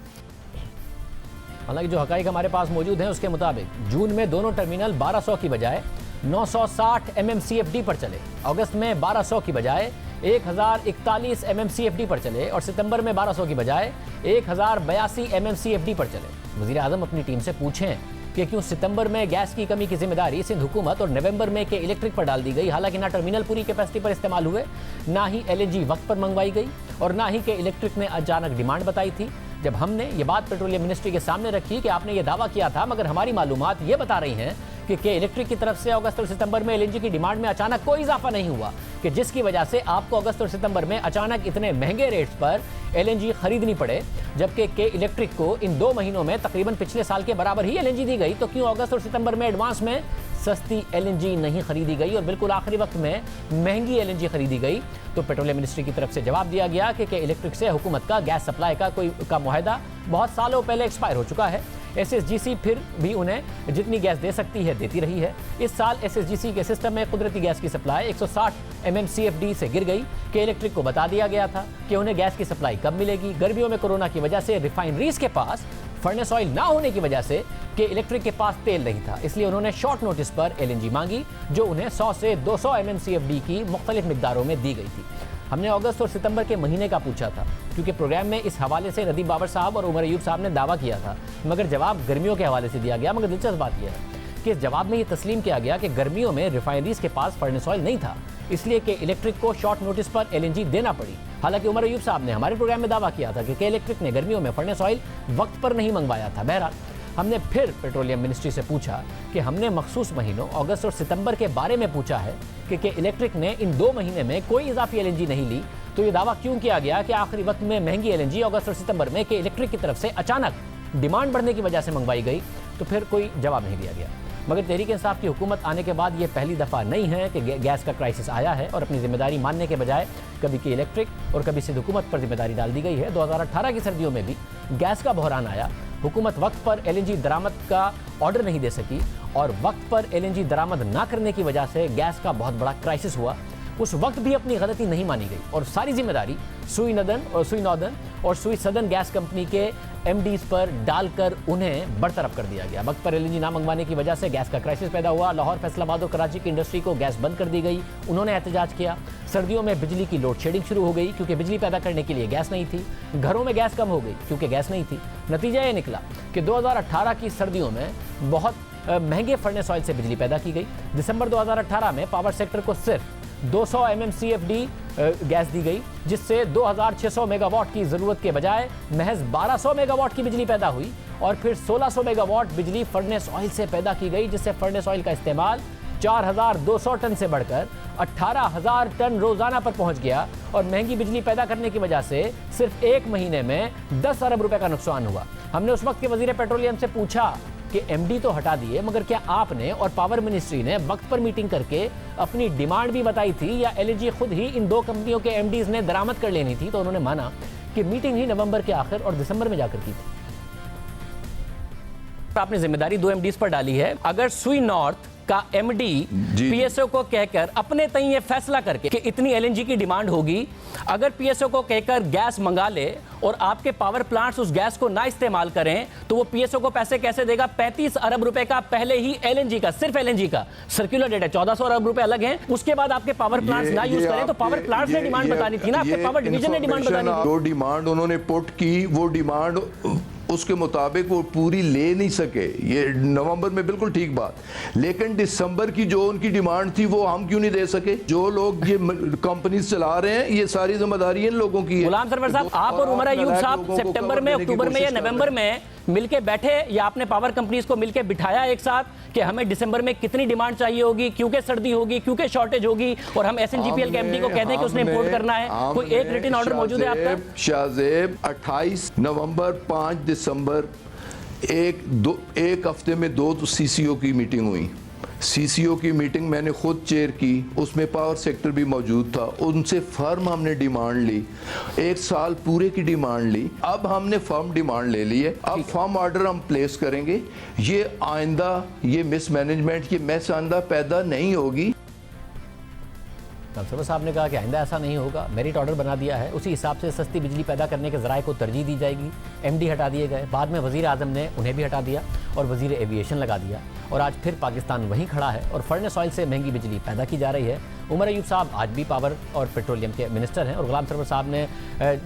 हालांकि जो हकाइक हमारे पास मौजूद हैं उसके मुताबिक जून में दोनों टर्मिनल 1200 की बजाय 960 MMCFD पर चले, अगस्त में 1200 की बजाय 1041 MMCFD पर चले, और सितंबर में 1200 की बजाय 1082 MMCFD पर चले। वज़ीर आज़म अपनी टीम से पूछें कि क्यों सितंबर में गैस की कमी की जिम्मेदारी सिंध हुकूमत और नवंबर में के इलेक्ट्रिक पर डाल दी गई। हालांकि ना टर्मिनल पूरी कैपेसिटी पर इस्तेमाल हुए, ना ही LNG वक्त पर मंगवाई गई, और ना ही के इलेक्ट्रिक ने अचानक डिमांड बताई थी। जब हमने ये बात पेट्रोलियम मिनिस्ट्री के सामने रखी कि आपने ये दावा किया था, मगर हमारी मालूमात ये बता रही हैं कि के इलेक्ट्रिक की तरफ से अगस्त और सितंबर में LNG की डिमांड में अचानक कोई इजाफा नहीं हुआ, कि जिसकी वजह से आपको अगस्त और सितंबर में अचानक इतने महंगे रेट्स पर LNG खरीदनी पड़े, जबकि के इलेक्ट्रिक को इन 2 महीनों में तकरीबन पिछले साल के बराबर ही LNG दी गई। तो क्यों अगस्त और सितंबर में एडवांस में सस्ती LNG नहीं खरीदी गई और बिल्कुल आखिरी वक्त में महंगी LNG खरीदी गई? तो पेट्रोलियम मिनिस्ट्री की तरफ से जवाब दिया गया कि इलेक्ट्रिक से हुकूमत का गैस सप्लाई का मुआहदा बहुत सालों पहले एक्सपायर हो चुका है। SSGC फिर भी उन्हें जितनी गैस दे सकती है देती रही है। इस साल SSGC के सिस्टम में कुदरती गैस की सप्लाई 160 MMCFD से गिर गई। के इलेक्ट्रिक को बता दिया गया था कि उन्हें गैस की सप्लाई कब मिलेगी। गर्मियों में कोरोना की वजह से रिफाइनरीज के पास फर्नेस ऑयल ना होने की वजह से के इलेक्ट्रिक के पास तेल नहीं था, इसलिए उन्होंने शॉर्ट नोटिस पर LNG मांगी, जो उन्हें 100 से 200 MMCFD की मुख्तलिफ मिकदारों में दी गई थी। हमने अगस्त और सितंबर के महीने का पूछा था, क्योंकि प्रोग्राम में इस हवाले से नदीम बाबर साहब और उमर अयूब साहब ने दावा किया था, मगर जवाब गर्मियों के हवाले से दिया गया। मगर दिलचस्प बात यह है कि इस जवाब में ये तस्लीम किया गया कि गर्मियों में रिफाइनरीज के पास फर्नेस ऑयल नहीं था, इसलिए के इलेक्ट्रिक को शॉर्ट नोटिस पर LNG देना पड़ी। हालांकि उमर अयूब साहब ने हमारे प्रोग्राम में दावा किया था कि इलेक्ट्रिक ने गर्मियों में फर्नेस ऑयल वक्त पर नहीं मंगवाया था। बहरहाल हमने फिर पेट्रोलियम मिनिस्ट्री से पूछा कि हमने मखसूस महीनों अगस्त और सितंबर के बारे में पूछा है कि इलेक्ट्रिक ने इन 2 महीने में कोई इजाफी LNG नहीं ली, तो ये दावा क्यों किया गया कि आखिरी वक्त में महंगी एलएनजी अगस्त और सितंबर में के इलेक्ट्रिक की तरफ से अचानक डिमांड बढ़ने की वजह से मंगवाई गई, तो फिर कोई जवाब नहीं दिया गया। मगर तहरीक इंसाफ की हुकूमत आने के बाद ये पहली दफ़ा नहीं है कि गैस का क्राइसिस आया है और अपनी जिम्मेदारी मानने के बजाय कभी की इलेक्ट्रिक और कभी सिंध हुकूमत पर जिम्मेदारी डाल दी गई है। 2018 की सर्दियों में भी गैस का बहरान आया, हुकूमत वक्त पर एलएनजी दरामद का ऑर्डर नहीं दे सकी और वक्त पर एलएनजी दरामद ना करने की वजह से गैस का बहुत बड़ा क्राइसिस हुआ। उस वक्त भी अपनी गलती नहीं मानी गई और सारी जिम्मेदारी सुई नॉर्दर्न और सुई सदर्न गैस कंपनी के एमडीज पर डालकर उन्हें बरतरफ कर दिया गया। वक्त पर एलएनजी ना मंगवाने की वजह से गैस का क्राइसिस पैदा हुआ। लाहौर, फैसलाबाद और कराची की इंडस्ट्री को गैस बंद कर दी गई, उन्होंने एहतजाज किया। सर्दियों में बिजली की लोड शेडिंग शुरू हो गई क्योंकि बिजली पैदा करने के लिए गैस नहीं थी। घरों में गैस कम हो गई क्योंकि गैस नहीं थी। नतीजा ये निकला कि 2018 की सर्दियों में बहुत महंगे फर्नेस ऑयल से बिजली पैदा की गई। दिसंबर 2018 में पावर सेक्टर को सिर्फ 200 MMCFD गैस दी गई, जिससे 2600 मेगावाट की जरूरत के बजाय महज 1200 मेगावाट की बिजली पैदा हुई और फिर 1600 मेगावाट बिजली फर्नेस ऑयल से पैदा की गई, जिससे फर्नेस ऑयल का इस्तेमाल 4200 टन से बढ़कर 18000 टन रोजाना पर पहुंच गया और महंगी बिजली पैदा करने की वजह से सिर्फ एक महीने में 10 अरब रुपए का नुकसान हुआ। हमने उस वक्त के वजीर पेट्रोलियम से पूछा कि एमडी तो हटा दिए, मगर क्या आपने और पावर मिनिस्ट्री ने वक्त पर मीटिंग करके अपनी डिमांड भी बताई थी या एलएनजी खुद ही इन दो कंपनियों के एमडीज ने दरामद कर लेनी थी? तो उन्होंने माना कि मीटिंग ही नवंबर के आखिर और दिसंबर में जाकर की थी। आपने जिम्मेदारी दो एमडीज पर डाली है। अगर सुई नॉर्थ का एमडी पीएसओ को कहकर अपने तय ये फैसला करके कि इतनी एलएनजी की डिमांड होगी, अगर पीएसओ को कहकर गैस मंगा ले और आपके पावर प्लांट्स उस गैस को ना इस्तेमाल करें, तो वो पीएसओ को पैसे कैसे देगा? 35 अरब रुपए का पहले ही एलएनजी का, सिर्फ एलएनजी का सर्कुलर डेट है, 1400 अरब रुपए अलग हैं। उसके बाद आपके पावर प्लांट्स ना यूज करें तो पावर प्लांट्स ने डिमांड बतानी थी ना, आपके पावर डिवीजन ने डिमांड बतानी थी। जो डिमांड उन्होंने पुट की, वो डिमांड उसके मुताबिक वो पूरी ले नहीं सके। ये नवंबर में बिल्कुल ठीक बात, लेकिन दिसंबर की जो उनकी डिमांड थी वो हम क्यों नहीं दे सके? जो लोग ये कंपनीज चला रहे हैं, ये सारी जिम्मेदारी इन लोगों की है। गुलाम सरवर साहब, आप और उमर अयूब साहब सितंबर में, अक्टूबर में या नवंबर में मिलके बैठे या आपने पावर कंपनीज को मिलके बिठाया एक साथ कि हमें दिसंबर में कितनी डिमांड चाहिए होगी, क्योंकि सर्दी होगी, क्योंकि शॉर्टेज होगी, और हम एसएनजीपीएल के एमडी को कहते हैं कि उसने इंपोर्ट करना है? कोई एक रिटन ऑर्डर मौजूद है आपका? शाहजेब 28 नवंबर 5 दिसंबर एक हफ्ते में 2 सीसीओ की मीटिंग हुई। सीसीओ की मीटिंग मैंने खुद चेयर की, उसमें पावर सेक्टर भी मौजूद था। उनसे फर्म हमने डिमांड ली, 1 साल पूरे की डिमांड ली। अब हमने फर्म डिमांड ले ली है, अब फर्म ऑर्डर हम प्लेस करेंगे। ये आइंदा ये मिसमैनेजमेंट, ये मैस आइंदा पैदा नहीं होगी। सरवर साहब ने कहा कि आइंदा ऐसा नहीं होगा, मेरिट ऑर्डर बना दिया है, उसी हिसाब से सस्ती बिजली पैदा करने के जराए को तरजीह दी जाएगी। एमडी हटा दिए गए, बाद में वजीर आजम ने उन्हें भी हटा दिया और वजीर एविएशन लगा दिया, और आज फिर पाकिस्तान वहीं खड़ा है और फर्नेस ऑयल से महंगी बिजली पैदा की जा रही है। उमर अयूब साहब आज भी पावर और पेट्रोलियम के मिनिस्टर हैं, और गुलाम सरवर साहब ने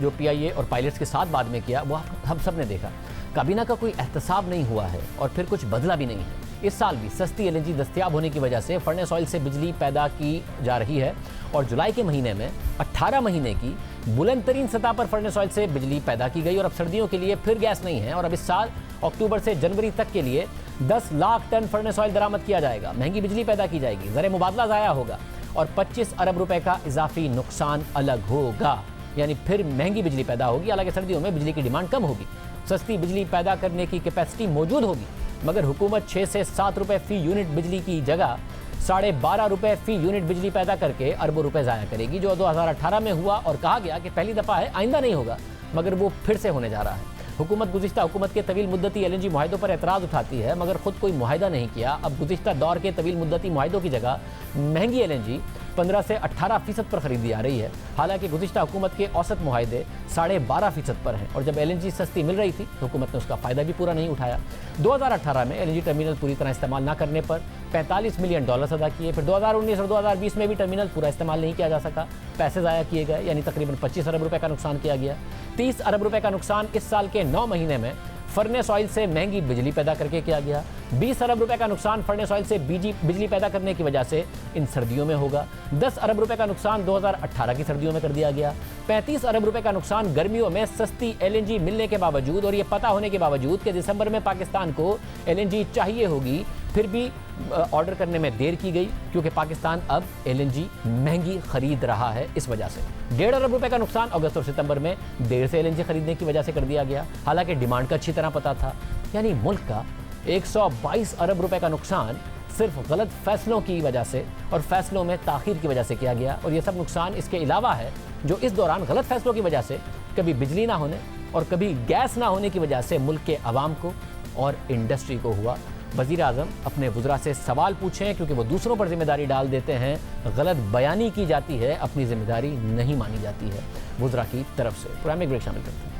जो पीआईए और पायलट्स के साथ बाद में किया वो हम सब ने देखा। काबीना का कोई एहतसाब नहीं हुआ है और फिर कुछ बदला भी नहीं है। इस साल भी सस्ती एलएनजी दस्तयाब होने की वजह से फर्नेस ऑयल से बिजली पैदा की जा रही है और जुलाई के महीने में 18 महीने की बुलंद तरीन सतह पर फर्नेस ऑयल से बिजली पैदा की गई, और अब सर्दियों के लिए फिर गैस नहीं है। और अब इस साल अक्टूबर से जनवरी तक के लिए 10 लाख टन फर्नेस ऑयल दरामद किया जाएगा, महंगी बिजली पैदा की जाएगी, ज़र मुबादला ज़ाया होगा और 25 अरब रुपए का इजाफी नुकसान अलग होगा, यानी फिर महंगी बिजली पैदा होगी। हालांकि सर्दियों में बिजली की डिमांड कम होगी, सस्ती बिजली पैदा करने की कैपेसिटी मौजूद होगी, मगर हुकूमत 6 से 7 रुपए फी यूनिट बिजली की जगह 12.5 रुपए फी यूनिट बिजली पैदा करके अरबों रुपए ज़ाया करेगी, जो 2018 में हुआ और कहा गया कि पहली दफ़ा है, आइंदा नहीं होगा, मगर वो फिर से होने जा रहा है। हुकूमत गुज़िश्ता हुकूमत के तवील मुद्दती एलएनजी मुआहिदों पर एतराज़ उठाती है, मगर खुद कोई मुआहिदा नहीं किया। अब गुज़िश्ता दौर के तवील मुद्दती मुआहिदों की जगह महंगी एलएनजी 15 से 18% पर खरीदी जा रही है, हालांकि गुज़िश्ता हुकूमत के औसत मुआहिदे 12.5% पर हैं, और जब एलएनजी सस्ती मिल रही थी तो हुकूमत ने उसका फ़ायदा भी पूरा नहीं उठाया। 2018 में एलएनजी टर्मिनल पूरी तरह इस्तेमाल न करने पर $45 मिलियन अदा किए, फिर 2019 और 2020 में भी टर्मिनल पूरा इस्तेमाल नहीं किया जा सका, पैसे ज़ाया किए गए, यानी तकरीबन 25 अरब रुपए का नुकसान किया गया। 30 अरब रुपए का नुकसान इस साल के 9 महीने में फर्नेस ऑयल से महंगी बिजली पैदा करके किया गया। 20 अरब रुपए का नुकसान फर्नेस ऑयल से बिजली पैदा करने की वजह से इन सर्दियों में होगा। 10 अरब रुपए का नुकसान 2018 की सर्दियों में कर दिया गया। 35 अरब रुपए का नुकसान गर्मियों में सस्ती एलएनजी मिलने के बावजूद और ये पता होने के बावजूद कि दिसंबर में पाकिस्तान को एलएनजी चाहिए होगी, फिर भी ऑर्डर करने में देर की गई क्योंकि पाकिस्तान अब LNG महंगी खरीद रहा है। इस वजह से 1.5 अरब रुपए का नुकसान अगस्त और सितंबर में देर से LNG खरीदने की वजह से कर दिया गया, हालांकि डिमांड का अच्छी तरह पता था। यानी मुल्क का 122 अरब रुपए का नुकसान सिर्फ गलत फैसलों की वजह से और फैसलों में ताखीर की वजह से किया गया। और ये सब नुकसान इसके अलावा है जो इस दौरान गलत फैसलों की वजह से कभी बिजली ना होने और कभी गैस ना होने की वजह से मुल्क के अवाम को और इंडस्ट्री को हुआ। वज़ीर आज़म अपने वज़रा से सवाल पूछें क्योंकि वो दूसरों पर जिम्मेदारी डाल देते हैं, गलत बयानी की जाती है, अपनी जिम्मेदारी नहीं मानी जाती है वज़रा की तरफ से। प्रोग्राम में ब्रेक शामिल करते हैं।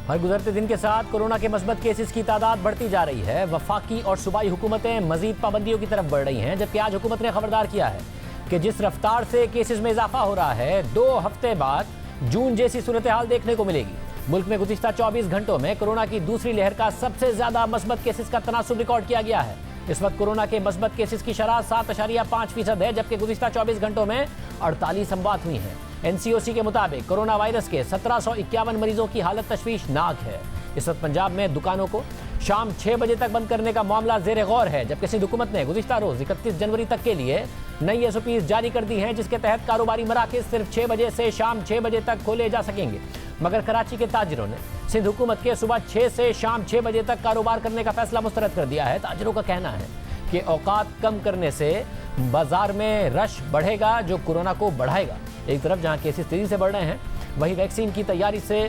हर गुजरते दिन के साथ कोरोना के मस्बत केसेस की तादाद बढ़ती जा रही है। वफाकी और सूबाई हुकूमतें मजीद पाबंदियों की तरफ बढ़ रही हैं, जबकि आज हुकूमत ने खबरदार किया है कि जिस रफ्तार से केसेस में इजाफा हो रहा है 2 हफ्ते बाद जून जैसी सूरत हाल देखने को मिलेगी। मुल्क में गुज़िश्ता 24 घंटों में कोरोना की दूसरी लहर का सबसे ज्यादा मस्बत केसेस का तनासुब रिकॉर्ड किया गया है। इस वक्त कोरोना के मस्बत केसेस की शरह 7.5% है, जबकि गुज़िश्ता 24 घंटों में 48 अमवात हुई हैं। NCOC के मुताबिक कोरोना वायरस के 1751 मरीजों की हालत तशवीशनाक है। इस वक्त पंजाब में दुकानों को शाम 6 बजे तक बंद करने का मामला ज़ेर गौर है, जबकि सिंध हुकूमत ने गुज़िश्ता रोज़ 31 जनवरी तक के लिए नई SOPs जारी कर दी हैं, जिसके तहत कारोबारी मराकज़ सिर्फ 6 बजे से शाम 6 बजे तक खोले जा सकेंगे। मगर कराची के ताजिरों ने सिंध हुकूमत के सुबह 6 से शाम 6 बजे तक कारोबार करने का फैसला मुस्तरद कर दिया है। ताजिरों का कहना है कि औकात कम करने से बाजार में रश बढ़ेगा जो कोरोना को बढ़ाएगा। एक तरफ जहां केसेस तेजी से बढ़ रहे हैं, वहीं वैक्सीन की तैयारी से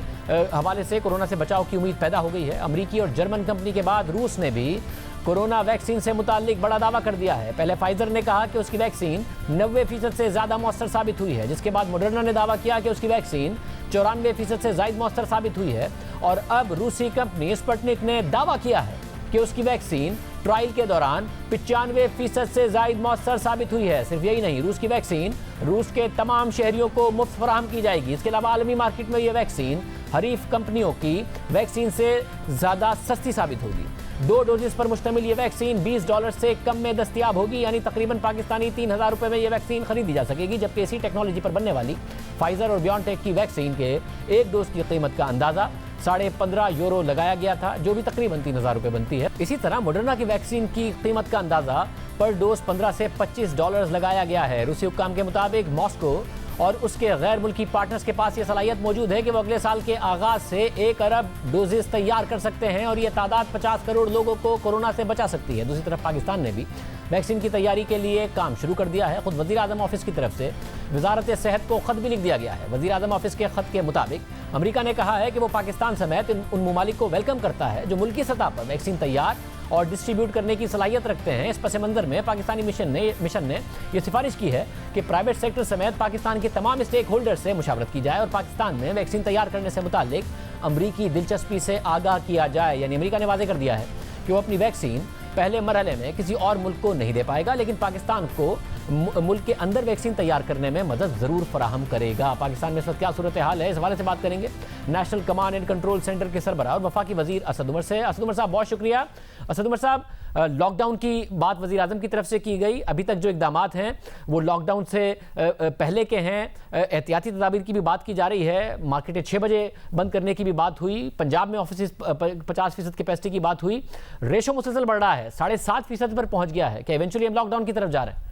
हवाले से कोरोना से बचाव की उम्मीद पैदा हो गई है। अमरीकी और जर्मन कंपनी के बाद रूस ने भी कोरोना वैक्सीन से मुताल्लिक बड़ा दावा कर दिया है। पहले फाइजर ने कहा कि उसकी वैक्सीन 90% से ज़्यादा मौसर साबित हुई है, जिसके बाद मॉडर्ना ने दावा किया कि उसकी वैक्सीन 94% से ज़ायद मौसर साबित हुई है। और अब रूसी कंपनी स्पुतनिक ने दावा किया है कि उसकी वैक्सीन ट्रायल के दौरान 95% से ज़ायद मौसर साबित हुई है। सिर्फ यही नहीं, रूस की वैक्सीन रूस के तमाम शहरियों को मुफ्त फराहम की जाएगी। इसके अलावा आलमी मार्केट में यह वैक्सीन हरीफ कंपनियों की वैक्सीन से ज़्यादा सस्ती साबित होगी। 2 डोजेस पर मुश्तमिल ये वैक्सीन $20 से कम में दस्तियाब होगी, यानी तकरीबन पाकिस्तानी 3000 रुपये में ये वैक्सीन खरीदी जा सकेगी। जबकि इसी टेक्नोलॉजी पर बनने वाली फाइजर और बियॉन्टेक की वैक्सीन के एक डोज की कीमत का अंदाज़ा €15.5 लगाया गया था, जो भी तकरीबन 3000 रुपये बनती है। इसी तरह मॉडर्ना की वैक्सीन की कीमत का अंदाज़ा पर डोज $15 से $25 लगाया गया है। रूसी हुक्काम के मुताबिक मॉस्को और उसके गैर मुल्की पार्टनर्स के पास ये सलाहियत मौजूद है कि वो अगले साल के आगाज से 1 अरब डोजेस तैयार कर सकते हैं और ये तादाद 50 करोड़ लोगों को कोरोना से बचा सकती है। दूसरी तरफ पाकिस्तान ने भी वैक्सीन की तैयारी के लिए काम शुरू कर दिया है। खुद वज़ीर आज़म ऑफिस की तरफ से वजारत सेहत को ख़त भी लिख दिया गया है। वज़ीर आज़म ऑफिस के ख़त के मुताबिक अमेरिका ने कहा है कि वो पाकिस्तान समेत उन ममालिक को वेलकम करता है जो मुल्की सतह पर वैक्सीन तैयार और डिस्ट्रीब्यूट करने की सलाहियत रखते हैं। इस पस मंज़र में पाकिस्तानी मिशन ने यह सिफारिश की है कि प्राइवेट सेक्टर समेत पाकिस्तान के तमाम स्टेक होल्डर से मुशावरत की जाए और पाकिस्तान में वैक्सीन तैयार करने से मुताल्लिक अमरीकी दिलचस्पी से आगाह किया जाए। यानी अमेरिका ने वाज़ेह कर दिया है कि वो अपनी वैक्सीन पहले मरहले में किसी और मुल्क को नहीं दे पाएगा, लेकिन पाकिस्तान को मुल्क के अंदर वैक्सीन तैयार करने में मदद ज़रूर फराहम करेगा। पाकिस्तान में इस वक्त क्या सूरत हाल है, इस हवाले से बात करेंगे national command and control centre के सरबराह और वफाकी वज़ीर असद उमर से। असद उमर साहब बहुत शुक्रिया। असद उमर साहब, लॉकडाउन की बात वज़ीर आज़म की तरफ से की गई, अभी तक जो इक़दामात हैं वो लॉकडाउन से पहले के हैं। एहतियाती तदाबीर की भी बात की जा रही है, मार्केटें 6 बजे बंद करने की भी बात हुई, पंजाब में ऑफिस 50% कैपेसिटी की बात हुई, रेशो मुसलसल बढ़ रहा है, 7.5% पर पहुंच गया है। क्या इवेंचुअली हम लॉकडाउन की तरफ जा रहे हैं?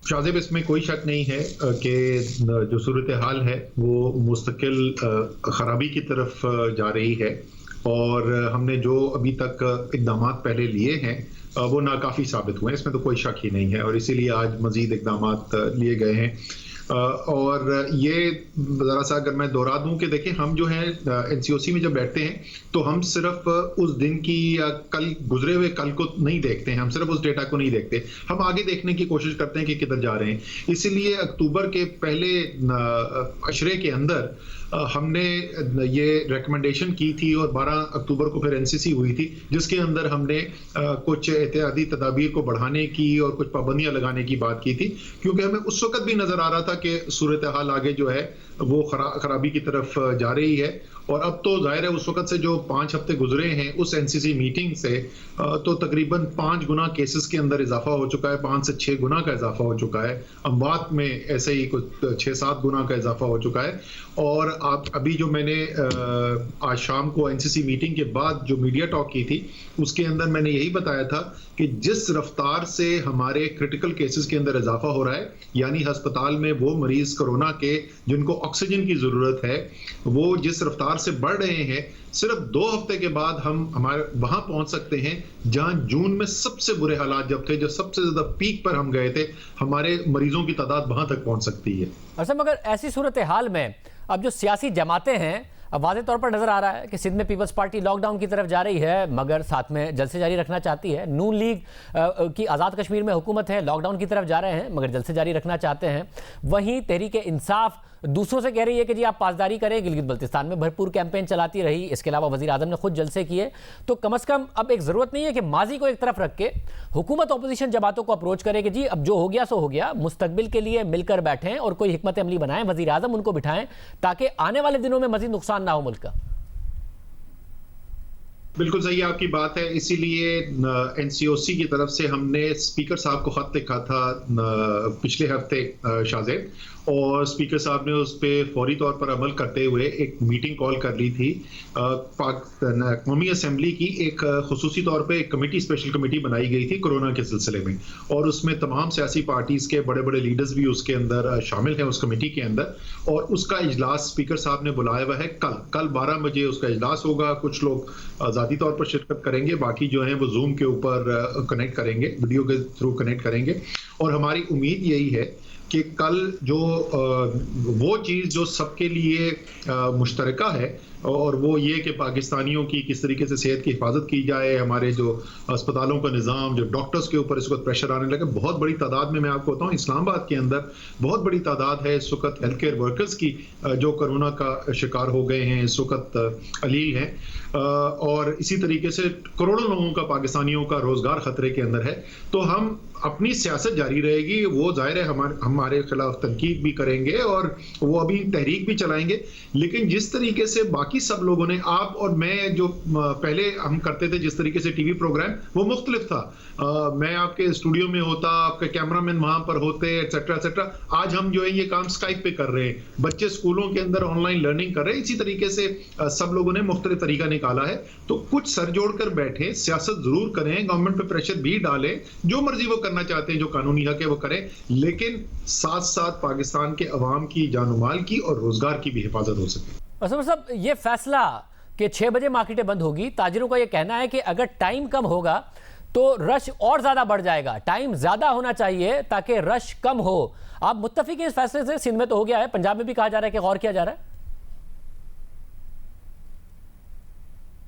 शाज़िब, इसमें कोई शक नहीं है कि जो सूरत हाल है वो मुस्तकिल खराबी की तरफ जा रही है और हमने जो अभी तक इक़दामात पहले लिए हैं वो नाकाफ़ी साबित हुए हैं, इसमें तो कोई शक ही नहीं है और इसीलिए आज मज़ीद इक़दामात लिए गए हैं। और ये ज़रा सा अगर मैं दोहरा दूं कि देखिए, हम जो है NCOC में जब बैठते हैं तो हम सिर्फ उस दिन की या कल गुजरे हुए कल को नहीं देखते हैं, हम सिर्फ उस डेटा को नहीं देखते, हम आगे देखने की कोशिश करते हैं कि किधर जा रहे हैं। इसीलिए अक्टूबर के पहले अशरे के अंदर हमने ये रिकमेंडेशन की थी और 12 अक्टूबर को फिर NCC हुई थी, जिसके अंदर हमने कुछ एहतियाती तदाबीर को बढ़ाने की और कुछ पाबंदियां लगाने की बात की थी, क्योंकि हमें उस वक्त भी नजर आ रहा था था कि सूरत हाल आगे जो है वो खराबी की तरफ जा रही है। और अब तो जाहिर है उस वक्त से जो 5 हफ्ते गुजरे हैं उस एनसीसी मीटिंग से तो तकरीबन 5 गुना केसेस के अंदर इजाफा हो चुका है, 5 से 6 गुना का इजाफा हो चुका है। अमवात में ऐसे ही कुछ 6-7 गुना का इजाफा हो चुका है। और आप अभी जो मैंने आज शाम को एनसीसी मीटिंग के बाद जो मीडिया टॉक की थी उसके अंदर मैंने यही बताया था कि जिस रफ्तार से हमारे क्रिटिकल केसेस के अंदर इजाफा हो रहा है, यानी अस्पताल में वो मरीज कोरोना के जिनको ऑक्सीजन की जरूरत है वो जिस रफ्तार से बढ़ रहे हैं, सिर्फ 2 हफ्ते के बाद हम हमारे वहां पहुंच सकते हैं जहां जून में सबसे बुरे हालात जब थे, जो सबसे ज्यादा पीक पर हम गए थे, हमारे मरीजों की तादाद वहां तक पहुंच सकती है। अच्छा, मगर ऐसी सूरत हाल में अब जो सियासी जमातें हैं, अब वाज़े तौर पर नजर आ रहा है कि सिंध में पीपल्स पार्टी लॉकडाउन की तरफ जा रही है मगर साथ में जलसे जारी रखना चाहती है। नून लीग की आज़ाद कश्मीर में हुकूमत है, लॉकडाउन की तरफ जा रहे हैं मगर जलसे जारी रखना चाहते हैं। वहीं तहरीक इंसाफ दूसरों से कह रही है कि जी आप पासदारी करें। गिलगित बल्तिस्तान में भरपूर कैंपेन चलाती रही, इसके अलावा वज़ीर आज़म ने खुद जलसे किए। तो कम से कम अब एक ज़रूरत नहीं है कि माजी को एक तरफ रख के हुकूमत अपोजिशन जमातों को अप्रोच करे कि जी अब जो हो गया सो हो गया, मुस्तकबिल के लिए मिलकर बैठें और कोई हिकमत अमली बनाएं, वज़ीर आज़म उनको बिठाएं ताकि आने वाले दिनों में मज़ीद नुकसान ना हो मुल्क का। बिल्कुल सही आपकी बात है, इसीलिए एनसीओसी की तरफ से हमने स्पीकर साहब को खत लिखा था पिछले हफ्ते शाहजेब, और स्पीकर साहब ने उस पर फौरी तौर पर अमल करते हुए एक मीटिंग कॉल कर ली थी। कौमी असेंबली की एक खुसूसी तौर पे एक कमेटी, स्पेशल कमेटी बनाई गई थी कोरोना के सिलसिले में, और उसमें तमाम सियासी पार्टीज के बड़े बड़े लीडर्स भी उसके अंदर शामिल हैं उस कमेटी के अंदर। और उसका इजलास स्पीकर साहब ने बुलाया हुआ है कल 12 बजे उसका इजलास होगा। कुछ लोग ज़ाती तौर पर शिरकत करेंगे, बाकी जो हैं वो जूम के ऊपर कनेक्ट करेंगे, वीडियो के थ्रू कनेक्ट करेंगे। और हमारी उम्मीद यही है कि कल जो वो चीज़ जो सबके लिए मुश्तरका है और वो ये कि पाकिस्तानियों की किस तरीके से सेहत की हिफाजत की जाए, हमारे जो अस्पतालों का निज़ाम, जो डॉक्टर्स के ऊपर इस वक्त प्रेशर आने लगा बहुत बड़ी तादाद में। मैं आपको बताऊं इस्लामाबाद के अंदर बहुत बड़ी तादाद है इस वक्त हेल्थ केयर वर्कर्स की जो कोरोना का शिकार हो गए हैं, इस वक्त अलील हैं। और इसी तरीके से करोड़ों लोगों का, पाकिस्तानियों का रोजगार खतरे के अंदर है। तो हम अपनी सियासत जारी रहेगी, वो जाहिर है हमारे खिलाफ तनकीद भी करेंगे और वो अभी तहरीक भी चलाएंगे, लेकिन जिस तरीके से बाकी सब लोगों ने, आप और मैं जो पहले हम करते थे जिस तरीके से टीवी प्रोग्राम, वो मुख्तलिफ था। मैं आपके स्टूडियो में होता, आपके कैमरामैन वहां पर होते, एटसेट्रा एटसेट्रा। आज हम जो है ये काम स्काइप पे कर रहे हैं, बच्चे स्कूलों के अंदर ऑनलाइन लर्निंग कर रहे हैं। इसी तरीके से सब लोगों ने मुख्तलिफ तरीका निकाला है। तो कुछ सर जोड़कर बैठे, सियासत जरूर करें, गवर्नमेंट पे प्रेशर भी डालें, जो मर्जी वो करना चाहते हैं, जो कानूनी हक है वो करें, लेकिन साथ साथ पाकिस्तान के अवाम की जान-ओ-माल की और रोजगार की भी हिफाजत हो सके। असम साहब, ये फैसला कि 6 बजे मार्केटें बंद होगी, ताजिरों का ये कहना है कि अगर टाइम कम होगा तो रश और ज्यादा बढ़ जाएगा, टाइम ज्यादा होना चाहिए ताकि रश कम हो। आप मुत्तफिक हैं इस फैसले से? सिंध में तो हो गया है, पंजाब में भी कहा जा रहा है कि गौर किया जा रहा है।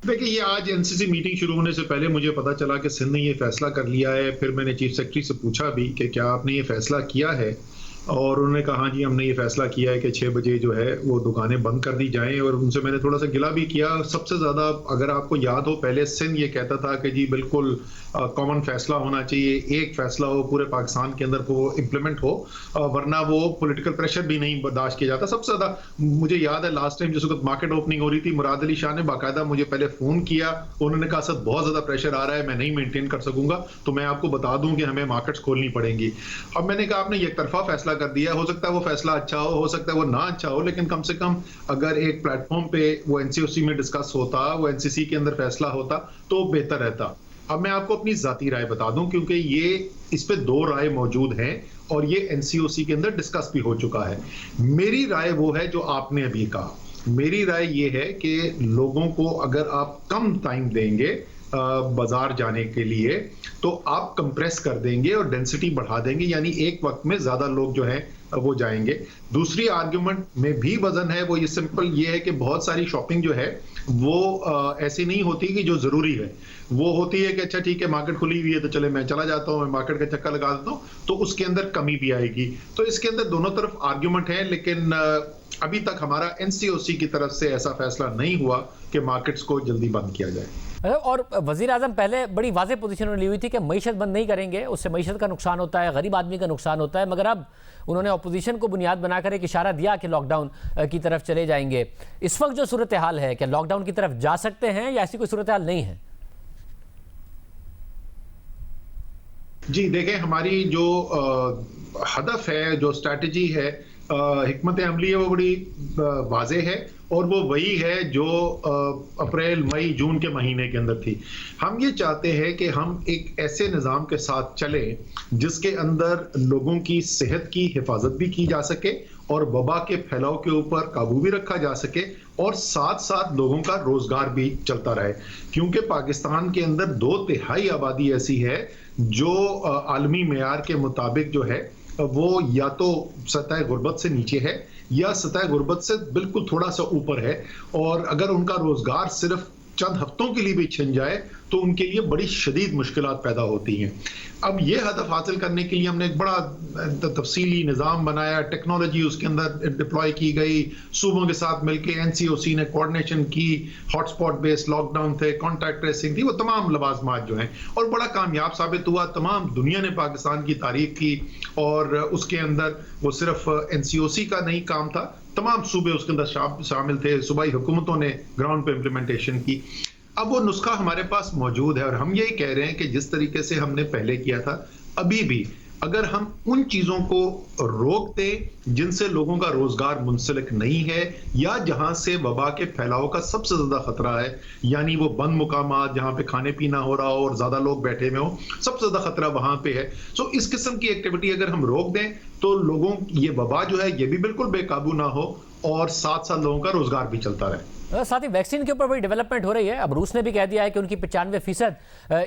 देखिए, ये आज एनसीसी मीटिंग शुरू होने से पहले मुझे पता चला कि सिंध ने ये फैसला कर लिया है। फिर मैंने चीफ सेक्रेटरी से पूछा भी कि क्या आपने ये फैसला किया है, और उन्होंने कहा हाँ जी हमने ये फैसला किया है कि 6 बजे जो है वो दुकानें बंद कर दी जाएं। और उनसे मैंने थोड़ा सा गिला भी किया। सबसे ज़्यादा अगर आपको याद हो, पहले सिंध ये कहता था कि जी बिल्कुल कॉमन फैसला होना चाहिए, एक फैसला हो पूरे पाकिस्तान के अंदर वो इम्प्लीमेंट हो, वरना वो पॉलिटिकल प्रेशर भी नहीं बर्दाश्त किया जाता। सबसे ज़्यादा मुझे याद है लास्ट टाइम जिस वक्त मार्केट ओपनिंग हो रही थी, मुराद अली शाह ने बाकायदा मुझे पहले फ़ोन किया, उन्होंने कहा सर बहुत ज़्यादा प्रेशर आ रहा है, मैं नहीं मेनटेन कर सकूंगा, तो मैं आपको बता दूं कि हमें मार्केट्स खोलनी पड़ेंगी। अब मैंने कहा आपने एक तरफा फैसला कर दिया, हो सकता है वो फैसला अच्छा हो सकता है वो ना अच्छा हो, लेकिन कम से कम अगर एक प्लेटफॉर्म पे वो एनसीओसी में डिस्कस होता, वो एनसीसी के अंदर फैसला होता तो बेहतर रहता। अब मैं आपको अपनी जाती राय बता दूं, क्योंकि ये इस पे 2 राय मौजूद हैं और ये एनसीओसी के अंदर डिस्कस भी हो चुका है। मेरी राय वो है जो आपने अभी कहा। मेरी राय ये है कि लोगों को अगर आप कम टाइम देंगे बाजार जाने के लिए तो आप कंप्रेस कर देंगे और डेंसिटी बढ़ा देंगे, यानी एक वक्त में ज्यादा लोग जो हैं वो जाएंगे। दूसरी आर्ग्यूमेंट में भी वजन है, वो ये सिंपल ये है कि बहुत सारी शॉपिंग जो है वो ऐसी नहीं होती कि जो जरूरी है। वो होती है कि अच्छा ठीक है मार्केट खुली हुई है तो चले मैं चला जाता हूँ, मैं मार्केट का चक्कर लगा देता हूँ, तो उसके अंदर कमी भी आएगी। तो इसके अंदर दोनों तरफ आर्ग्यूमेंट है, लेकिन अभी तक हमारा एनसीओसी की तरफ से ऐसा फैसला नहीं हुआ कि मार्केट्स को जल्दी बंद किया जाए। और वजीर आजम पहले बड़ी वाज़ेह पोजीशन ली हुई थी कि मईशत बंद नहीं करेंगे, उससे मईशत का नुकसान होता है, गरीब आदमी का नुकसान होता है, मगर अब उन्होंने अपोजिशन को बुनियाद बनाकर एक इशारा दिया कि लॉकडाउन की तरफ चले जाएंगे। इस वक्त जो सूरत हाल है, क्या लॉकडाउन की तरफ जा सकते हैं या ऐसी कोई सूरत हाल नहीं है? जी देखें, हमारी जो हदफ है, जो स्ट्रैटेजी है, हिकमत अमली है, वो बड़ी वाज़े है और वो वही है जो अप्रैल मई जून के महीने के अंदर थी। हम ये चाहते हैं कि हम एक ऐसे निज़ाम के साथ चलें जिसके अंदर लोगों की सेहत की हिफाजत भी की जा सके और वबा के फैलाव के ऊपर काबू भी रखा जा सके और साथ साथ लोगों का रोजगार भी चलता रहे, क्योंकि पाकिस्तान के अंदर 2/3 आबादी ऐसी है जो आलमी मेयार के मुताबिक जो है वो या तो सतह गुर्बत से नीचे है या सतह गुर्बत से बिल्कुल थोड़ा सा ऊपर है, और अगर उनका रोजगार सिर्फ चंद हफ्तों के लिए भी छिन जाए तो उनके लिए बड़ी शदीद मुश्किलात पैदा होती हैं। अब ये हदफ हासिल करने के लिए हमने एक बड़ा तफसीली निज़ाम बनाया, टेक्नोलॉजी उसके अंदर डिप्लॉय की गई, सूबों के साथ मिलकर NCOC ने कोऑर्डिनेशन की, हॉटस्पॉट बेस्ड लॉकडाउन थे, कॉन्टैक्ट ट्रेसिंग थी, वो तमाम लवाजमात जो हैं और बड़ा कामयाब साबित हुआ। तमाम दुनिया ने पाकिस्तान की तारीफ की और उसके अंदर वो सिर्फ NCOC का नहीं काम था, तमाम सूबे उसके अंदर शामिल थे, सूबाई हुकूमतों ने ग्राउंड पे इम्प्लीमेंटेशन की। अब वो नुस्खा हमारे पास मौजूद है और हम यही कह रहे हैं कि जिस तरीके से हमने पहले किया था, अभी भी अगर हम उन चीज़ों को रोक दें जिनसे लोगों का रोजगार मुंसलिक नहीं है या जहां से वबा के फैलाव का सबसे ज़्यादा खतरा है, यानी वो बंद मुकामात जहां पे खाने पीना हो रहा हो और ज़्यादा लोग बैठे हुए हो, सबसे ज़्यादा खतरा वहां पे है। सो इस किस्म की एक्टिविटी अगर हम रोक दें तो लोगों ये वबा जो है ये भी बिल्कुल बेकाबू ना हो और साथ साथ लोगों का रोजगार भी चलता रहे। साथ ही वैक्सीन के ऊपर बड़ी डेवलपमेंट हो रही है। अब रूस ने भी कह दिया है कि उनकी 95%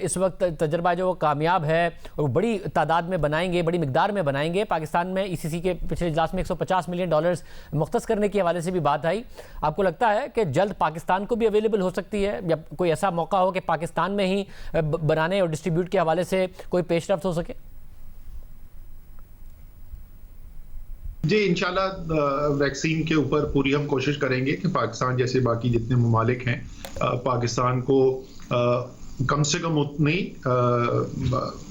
इस वक्त तजर्बा जो वो कामयाब है, वो बड़ी तादाद में बनाएंगे, बड़ी मिकदार में बनाएंगे। पाकिस्तान में ECC के पिछले इजलास में $150 मिलियन मुख्तस करने के हवाले से भी बात आई। आपको लगता है कि जल्द पाकिस्तान को भी अवेलेबल हो सकती है या कोई ऐसा मौका हो कि पाकिस्तान में ही बनाने और डिस्ट्रीब्यूट के हवाले से कोई पेशरफ्त हो सके? जी इंशाल्लाह वैक्सीन के ऊपर पूरी हम कोशिश करेंगे कि पाकिस्तान जैसे बाकी जितने ममालिक हैं पाकिस्तान को कम से कम उतनी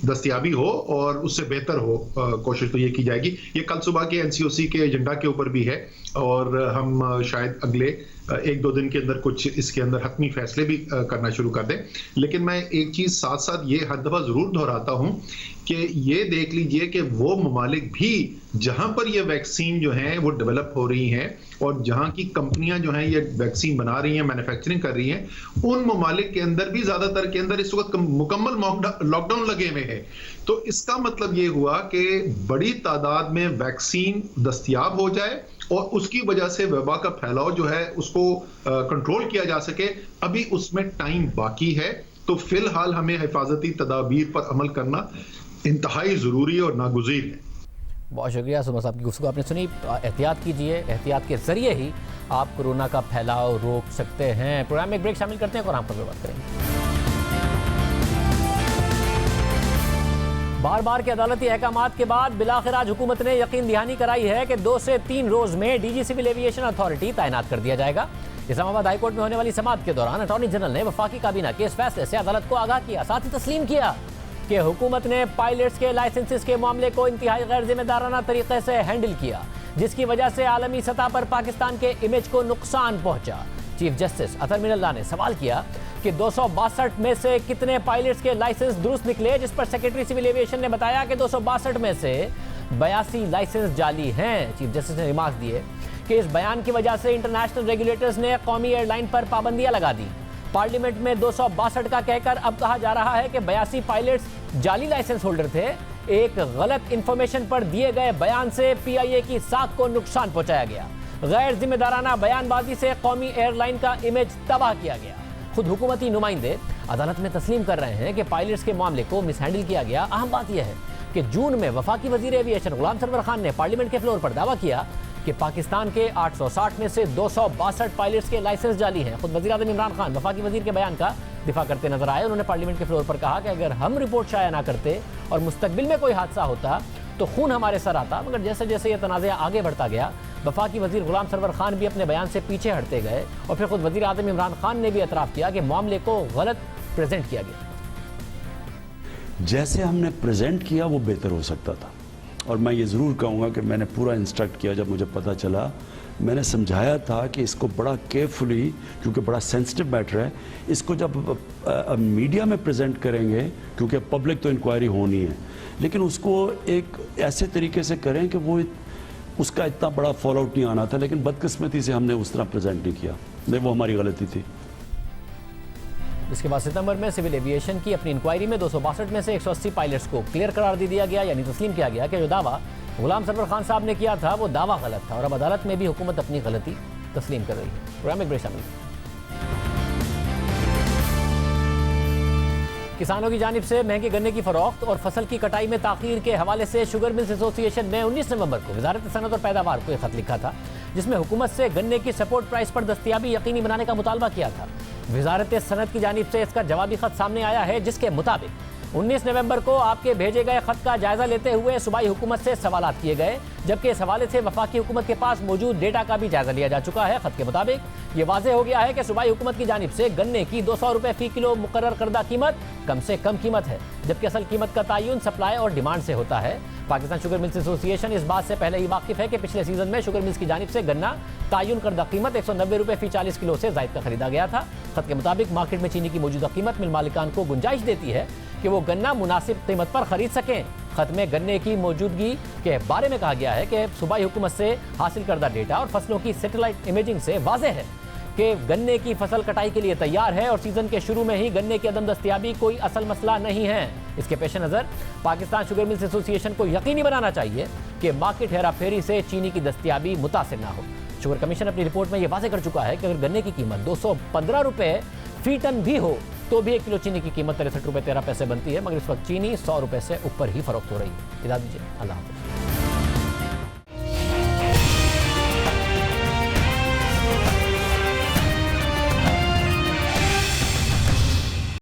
दस्तयाबी हो और उससे बेहतर हो, कोशिश तो ये की जाएगी। ये कल सुबह के NCOC के एजेंडा के ऊपर भी है और हम शायद अगले 1-2 दिन के अंदर कुछ इसके अंदर हतमी फैसले भी करना शुरू कर दें। लेकिन मैं एक चीज़ साथ साथ ये हर दफ़ा ज़रूर दोहराता हूँ कि ये देख लीजिए कि वो ममालिक भी जहाँ पर ये वैक्सीन जो हैं वो डेवलप हो रही हैं और जहाँ की कंपनियां जो हैं ये वैक्सीन बना रही हैं, मैन्युफैक्चरिंग कर रही हैं, उन ममालिक के अंदर भी ज़्यादातर के अंदर इस वक्त मुकम्मल लॉकडाउन लगे हुए हैं। तो इसका मतलब ये हुआ कि बड़ी तादाद में वैक्सीन दस्तयाब हो जाए और उसकी वजह से वबा का फैलाव जो है उसको कंट्रोल किया जा सके। अभी उसमें टाइम बाकी है, तो फिलहाल हमें हिफाजती तदाबीर पर अमल करना इंतहाई ज़रूरी और नागुज़ीर है। बहुत शुक्रिया सुमा साहब की गुफ्तगू आपने सुनी। एहतियात कीजिए, एहतियात के ज़रिए ही आप कोरोना का फैलाव रोक सकते हैं। प्रोग्राम में एक ब्रेक शामिल करते हैं और हम पर बात करेंगे। बार बार के अदालती अहकामात के बाद बिलाखिर आज हुकूमत ने यकीन दहानी कराई है कि 2 से 3 रोज में DG सिविल एविएशन अथॉरिटी तैनात कर दिया जाएगा। इस्लामाबाद हाईकोर्ट में होने वाली समाअत के दौरान अटॉर्नी जनरल ने वफाकी काबीना के इस फैसले से अदालत को आगाह किया, साथ ही तस्लीम किया कि हुकूमत ने पायलट्स के लाइसेंसेस के मामले को इंतहाई गैर जिम्मेदाराना तरीके से हैंडल किया, जिसकी वजह से आलमी सतह पर पाकिस्तान के इमेज को नुकसान पहुंचा। चीफ जस्टिस अतर मिनल्लाह ने सवाल किया कि 262 में से कितने पायलट्स के लाइसेंस दुरुस्त निकले, जिस पर सेक्रेटरी सिविल एविएशन ने बताया कि 262 में से 82 लाइसेंस जाली हैं। चीफ जस्टिस ने रिमार्क दिए कि इस बयान की वजह से इंटरनेशनल रेगुलेटर्स ने कौमी एयरलाइन पर पाबंदियां लगा दी। पार्लियामेंट में 262 का कहकर अब कहा जा रहा है कि 82 पायलट्स जाली लाइसेंस होल्डर थे। एक गलत इंफॉर्मेशन पर दिए गए बयान से PIA की साख को नुकसान पहुंचाया गया। गैर जिम्मेदाराना बयानबाजी से कौमी एयरलाइन का इमेज तबाह किया गया। खुद हुकूमती नुमाइंदे अदालत में तस्लीम कर रहे हैं कि पायलट्स के मामले को मिसहैंडल किया गया। अहम बात यह है कि जून में वफाकी वजीर एविएशन गुलाम सरवर खान ने पार्लियामेंट के फ्लोर पर दावा किया कि पाकिस्तान के 860 में से 262 पायलट्स के लाइसेंस जाली हैं। खुद वज़ीर आज़म इमरान खान वफाकी वजीर के बयान का दिफा करते नजर आए। उन्होंने पार्लियामेंट के फ्लोर पर कहा कि अगर हम रिपोर्ट शाया ना करते और मुस्तकबिल में कोई हादसा होता तो खून हमारे सर आता, मगर जैसे जैसे ये तनाज़ा आगे बढ़ता गया वफाकी वजीर गुलाम सरवर खान भी अपने बयान से पीछे हटते गए और फिर खुद वज़ीर आज़म इमरान खान ने भी एतराफ़ किया कि मामले को गलत प्रेजेंट किया गया। जैसे हमने प्रेजेंट किया वो बेहतर हो सकता था। और मैं ये ज़रूर कहूँगा कि मैंने पूरा इंस्ट्रक्ट किया, जब मुझे पता चला मैंने समझाया था कि इसको बड़ा केयरफुली, क्योंकि बड़ा सेंसिटिव मैटर है, इसको जब मीडिया में प्रेजेंट करेंगे, क्योंकि पब्लिक तो इंक्वायरी होनी है, लेकिन उसको एक ऐसे तरीके से करें कि वो उसका इतना बड़ा फॉल आउट नहीं आना था, लेकिन बदकिस्मती से हमने उस तरह प्रेजेंट नहीं किया, नहीं वो हमारी गलती थी। इसके बाद सितंबर में सिविल एविएशन की अपनी इंक्वायरी में 262 में से 180 पायलट्स को क्लियर करार दे दिया गया, यानी तस्लीम किया गया कि जो दावा गुलाम सरवर खान साहब ने किया था वो दावा गलत था, और अब अदालत में भी हुकूमत अपनी गलती तस्लीम कर रही है। प्रोग्राम में ब्रेक शामिल। किसानों की जानिब से महंगे गन्ने की फरोख्त और फसल की कटाई में ताखीर के हवाले से शुगर मिल्स एसोसिएशन ने 19 नवंबर को वजारत सनत और पैदावार को एक खत लिखा था, जिसमें हुकूमत से गन्ने की सपोर्ट प्राइस पर दस्तयाबी यकीनी बनाने का मुतालबा किया था। वजारत सनत की जानिब से इसका जवाबी खत सामने आया है, जिसके मुताबिक 19 नवंबर को आपके भेजे गए खत का जायजा लेते हुए सूबाई हुकूमत से सवालात किए गए, जबकि इस हवाले से वफाकी हुकूमत के पास मौजूद डेटा का भी जायजा लिया जा चुका है। खत के मुताबिक ये वाज़ेह हो गया है कि सूबाई हुकूमत की जानिब से गन्ने की 200 रुपये फी किलो मुकर्रर करदा कीमत कम से कम कीमत है, जबकि असल कीमत का तयन सप्लाई और डिमांड से होता है। पाकिस्तान शुगर मिल्स एसोसिएशन इस बात से पहले ही वाकिफ है कि पिछले सीजन में शुगर मिल्स की जानिब से गन्ना तयन करदा कीमत 190 रुपये फी 40 किलो से ज़ायद का खरीदा गया था। खत के मुताबिक मार्केट में चीनी की मौजूदा कीमत मिल मालिकान को गुंजाइश देती है कि वो गन्ना मुनासिब कीमत पर खरीद सकें। खत में गन्ने की मौजूदगी के बारे में कहा गया है कि सूबाई हुकूमत से हासिल करदा डेटा और फसलों की सैटेलाइट इमेजिंग से वाज़ेह है कि गन्ने की फसल कटाई के लिए तैयार है और सीजन के शुरू में ही गन्ने की अदम दस्तयाबी कोई असल मसला नहीं है। इसके पेश नज़र पाकिस्तान शुगर मिल्स एसोसिएशन को यकीनी बनाना चाहिए कि मार्केट हेरा फेरी से चीनी की दस्तयाबी मुतासिर ना हो। शुगर कमीशन अपनी रिपोर्ट में यह वाज़ेह कर चुका है कि अगर गन्ने की कीमत 215 रुपये फी टन भी हो तो भी 1 किलो चीनी की कीमत 63 रुपये 13 पैसे बनती है, मगर इस वक्त चीनी 100 रुपये से ऊपर ही फरोख्त हो रही है। इजाज़त दीजिए, अल्लाह हाफ़िज़।